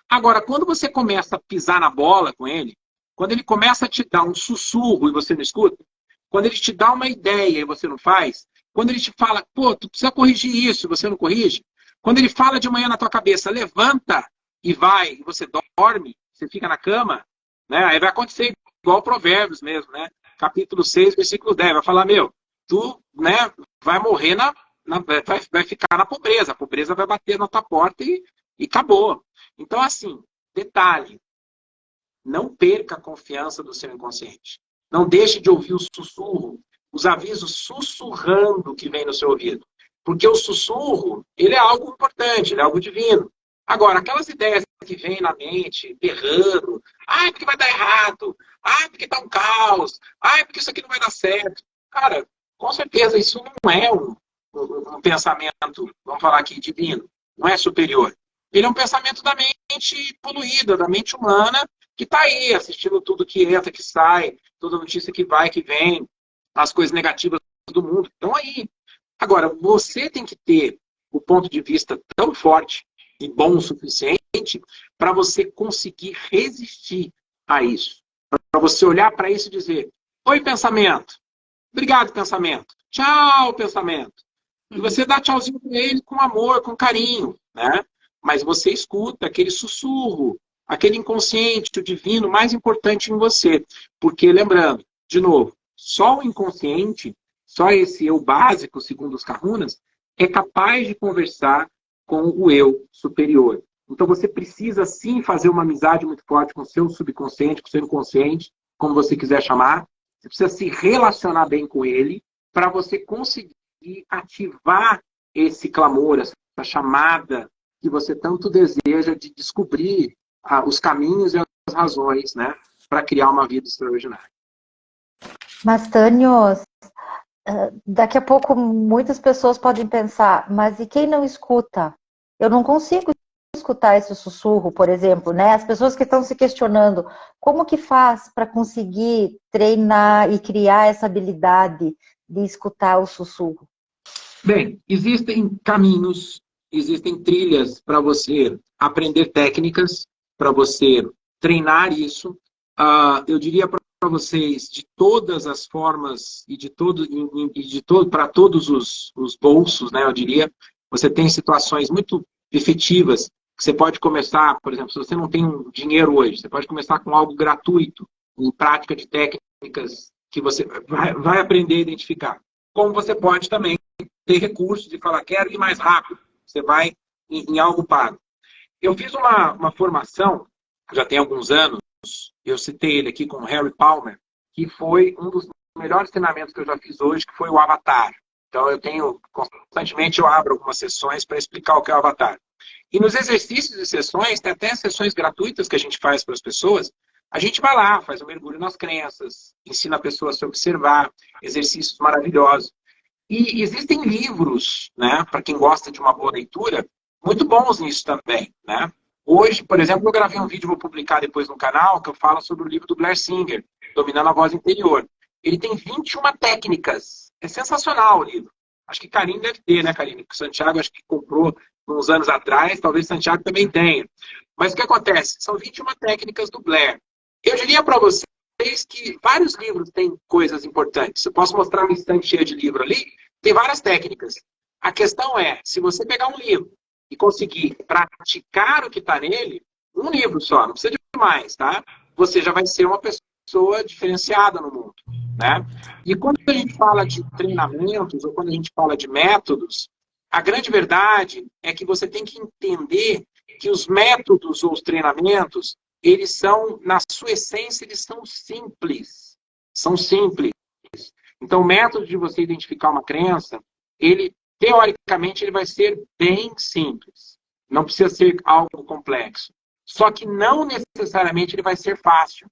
[SPEAKER 3] Agora, quando você começa a pisar na bola com ele, quando ele começa a te dar um sussurro e você não escuta, quando ele te dá uma ideia e você não faz, quando ele te fala, pô, tu precisa corrigir isso e você não corrige, quando ele fala de manhã na tua cabeça, levanta e vai, e você dorme, você fica na cama, né? Aí vai acontecer igual Provérbios mesmo, né? Capítulo 6, versículo 10, vai falar, meu, tu, né, vai morrer vai ficar na pobreza, a pobreza vai bater na tua porta e acabou. Então, assim, detalhe, não perca a confiança do seu inconsciente. Não deixe de ouvir o sussurro, os avisos sussurrando que vem no seu ouvido. Porque o sussurro, ele é algo importante, ele é algo divino. Agora, aquelas ideias que vêm na mente, berrando, porque vai dar errado, porque tá um caos, porque isso aqui não vai dar certo. Cara, com certeza isso não é um pensamento, vamos falar aqui, divino, não é superior. Ele é um pensamento da mente poluída, da mente humana, que está aí, assistindo tudo que entra, que sai, toda notícia que vai, que vem, as coisas negativas do mundo estão aí. Agora, você tem que ter o ponto de vista tão forte e bom o suficiente para você conseguir resistir a isso. Para você olhar para isso e dizer, oi, pensamento. Obrigado, pensamento. Tchau, pensamento. E você dá tchauzinho para ele com amor, com carinho, né? Mas você escuta aquele sussurro, aquele inconsciente, o divino mais importante em você. Porque, lembrando, de novo, só o inconsciente, só esse eu básico, segundo os Kahunas, é capaz de conversar com o eu superior. Então você precisa sim fazer uma amizade muito forte com o seu subconsciente, com o seu inconsciente, como você quiser chamar. Você precisa se relacionar bem com ele para você conseguir ativar esse clamor, essa chamada que você tanto deseja de descobrir os caminhos e as razões, né, para criar uma vida extraordinária.
[SPEAKER 2] Mas, Tânios, daqui a pouco muitas pessoas podem pensar, mas e quem não escuta? Eu não consigo escutar esse sussurro, por exemplo, né? As pessoas que estão se questionando, como que faz para conseguir treinar e criar essa habilidade de escutar o sussurro?
[SPEAKER 3] Bem, existem caminhos, existem trilhas para você aprender técnicas, para você treinar isso. Eu diria para vocês, de todas as formas e para todos os bolsos, né, eu diria, você tem situações muito efetivas que você pode começar, por exemplo, se você não tem dinheiro hoje, você pode começar com algo gratuito, em prática de técnicas que você vai aprender a identificar. Como você pode também ter recursos e falar, quero ir mais rápido. Você vai em algo pago. Eu fiz uma formação, já tem alguns anos, eu citei ele aqui com o Harry Palmer, que foi um dos melhores treinamentos que eu já fiz hoje, que foi o Avatar. Então, constantemente eu abro algumas sessões para explicar o que é o Avatar. E nos exercícios e sessões, tem até sessões gratuitas que a gente faz para as pessoas. A gente vai lá, faz um mergulho nas crenças, ensina a pessoa a se observar, exercícios maravilhosos. E existem livros, né, para quem gosta de uma boa leitura, muito bons nisso também, né? Hoje, por exemplo, eu gravei um vídeo, vou publicar depois no canal, que eu falo sobre o livro do Blair Singer, Dominando a Voz Interior. Ele tem 21 técnicas. É sensacional o livro. Acho que Karine deve ter, né, Karine? Porque o Santiago acho que comprou uns anos atrás, talvez Santiago também tenha. Mas o que acontece? São 21 técnicas do Blair. Eu diria para vocês que vários livros têm coisas importantes. Eu posso mostrar uma estante cheia de livro ali, tem várias técnicas. A questão é, se você pegar um livro e conseguir praticar o que está nele, um livro só, não precisa de mais, tá? Você já vai ser uma pessoa diferenciada no mundo, né? E quando a gente fala de treinamentos, ou quando a gente fala de métodos, a grande verdade é que você tem que entender que os métodos ou os treinamentos, eles são, na sua essência, eles são simples. São simples. Então, o método de você identificar uma crença, ele, teoricamente, ele vai ser bem simples. Não precisa ser algo complexo. Só que não necessariamente ele vai ser fácil.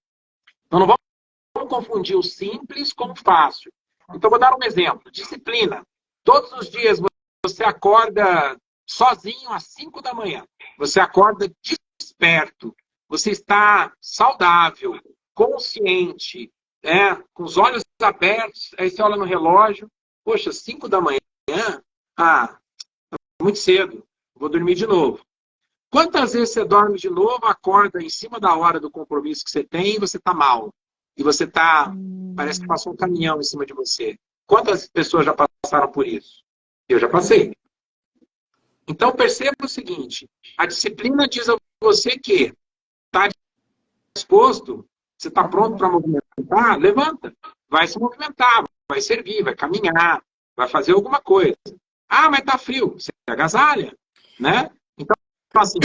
[SPEAKER 3] Então, não vamos confundir o simples com o fácil. Então, vou dar um exemplo. Disciplina. Todos os dias você acorda sozinho às 5 da manhã. Você acorda desperto. Você está saudável, consciente, com os olhos abertos. Aí você olha no relógio. Poxa, 5 da manhã? Ah, muito cedo. Vou dormir de novo. Quantas vezes você dorme de novo, acorda em cima da hora do compromisso que você tem e você está mal? E você está... Parece que passou um caminhão em cima de você. Quantas pessoas já passaram por isso? Eu já passei. Então, perceba o seguinte. A disciplina diz a você que está disposto, você está pronto para movimentar, levanta. Vai se movimentar, vai servir, vai caminhar, vai fazer alguma coisa. Ah, mas está frio. Você agasalha, né? Então, assim,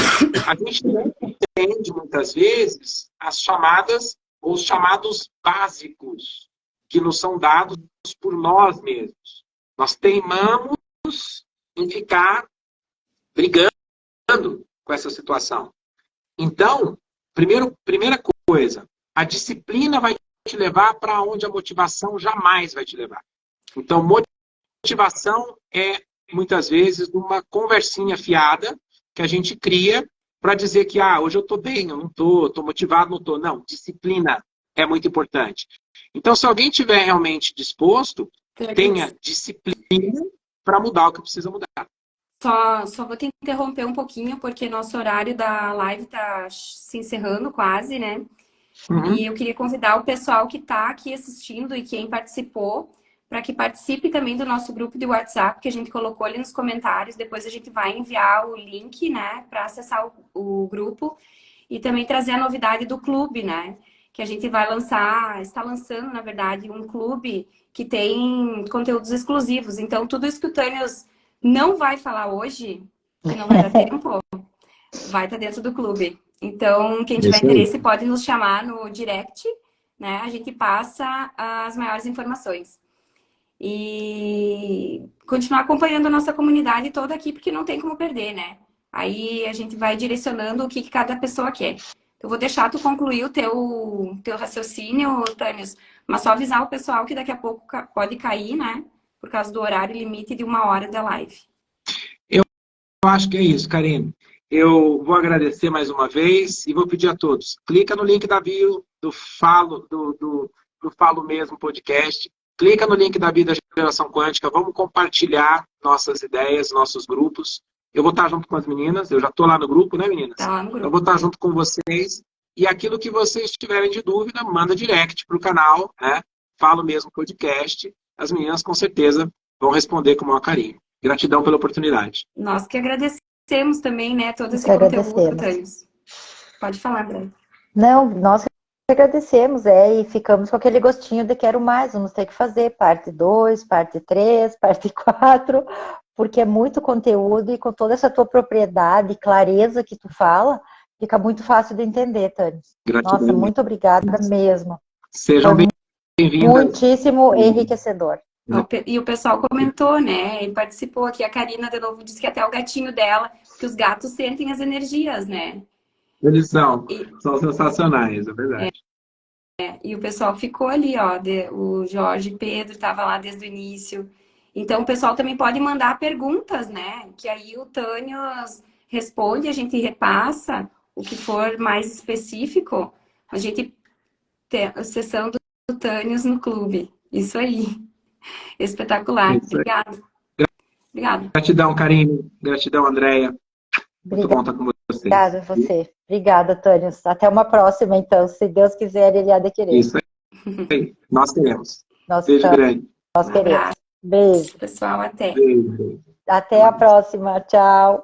[SPEAKER 3] a gente não entende muitas vezes as chamadas ou os chamados básicos que nos são dados por nós mesmos. Nós teimamos em ficar brigando com essa situação. Então, primeira coisa, a disciplina vai te levar para onde a motivação jamais vai te levar. Então, motivação é, muitas vezes, uma conversinha fiada que a gente cria para dizer que hoje eu estou bem, eu não estou motivado, não estou. Não, disciplina é muito importante. Então, se alguém estiver realmente disposto, tenha disciplina para mudar o que precisa mudar.
[SPEAKER 1] Só vou te interromper um pouquinho, porque nosso horário da live está se encerrando quase, né?
[SPEAKER 3] Uhum.
[SPEAKER 1] E eu queria convidar o pessoal que está aqui assistindo e quem participou, para que participe também do nosso grupo de WhatsApp, que a gente colocou ali nos comentários. Depois a gente vai enviar o link, né, para acessar o grupo e também trazer a novidade do clube, né? Que a gente vai está lançando, na verdade, um clube que tem conteúdos exclusivos. Então, tudo isso que o Tânios não vai falar hoje, que não vai dar tempo, vai estar dentro do clube. Então, quem tiver interesse pode nos chamar no direct, né? A gente passa as maiores informações. E continuar acompanhando a nossa comunidade toda aqui, porque não tem como perder, né? Aí a gente vai direcionando o que cada pessoa quer. Eu vou deixar tu concluir o teu raciocínio, Tânios, mas só avisar o pessoal que daqui a pouco pode cair, né? Por causa do horário limite de 1 hora da live.
[SPEAKER 3] Eu acho que é isso, Karine. Eu vou agradecer mais uma vez e vou pedir a todos. Clica no link da bio do Falo Mesmo podcast. Clica no link da bio da Geração Quântica. Vamos compartilhar nossas ideias, nossos grupos. Eu vou estar junto com as meninas. Eu já estou lá no grupo, né, meninas?
[SPEAKER 1] Tá lá no grupo.
[SPEAKER 3] Eu vou estar junto com vocês. E aquilo que vocês tiverem de dúvida, manda direct para o canal, né? Falo Mesmo podcast. As meninas, com certeza, vão responder com o maior carinho. Gratidão pela oportunidade.
[SPEAKER 1] Nós que agradecemos também, né, todo esse conteúdo, Tânios. Pode falar, André.
[SPEAKER 2] Não, nós agradecemos, e ficamos com aquele gostinho de quero mais, vamos ter que fazer parte 2, parte 3, parte 4, porque é muito conteúdo e com toda essa tua propriedade e clareza que tu fala, fica muito fácil de entender, Tânios.
[SPEAKER 3] Gratidão.
[SPEAKER 2] Nossa, muito obrigada mesmo.
[SPEAKER 3] Sejam bem-vindos.
[SPEAKER 2] Muitíssimo enriquecedor.
[SPEAKER 1] E o pessoal comentou, né? E participou aqui. A Karina, de novo, disse que até o gatinho dela, que os gatos sentem as energias, né?
[SPEAKER 3] Eles são sensacionais, é verdade.
[SPEAKER 1] E o pessoal ficou ali, ó. O Jorge Pedro estava lá desde o início. Então, o pessoal também pode mandar perguntas, né? Que aí o Tânio responde, a gente repassa o que for mais específico. A gente tem a sessão do Tânios no clube. Isso aí. Espetacular.
[SPEAKER 3] Isso aí.
[SPEAKER 1] Obrigada. Obrigada.
[SPEAKER 3] Gratidão, Karine. Gratidão, Andréia. Muito bom estar com vocês.
[SPEAKER 2] Obrigada a você. Obrigada, Tânio. Até uma próxima, então. Se Deus quiser, Ele há de querer.
[SPEAKER 3] Isso aí. Nós queremos.
[SPEAKER 2] Nós
[SPEAKER 3] Beijo grande.
[SPEAKER 2] Nós queremos. Beijo.
[SPEAKER 1] Pessoal, até.
[SPEAKER 3] Beijo.
[SPEAKER 2] Até a próxima. Tchau.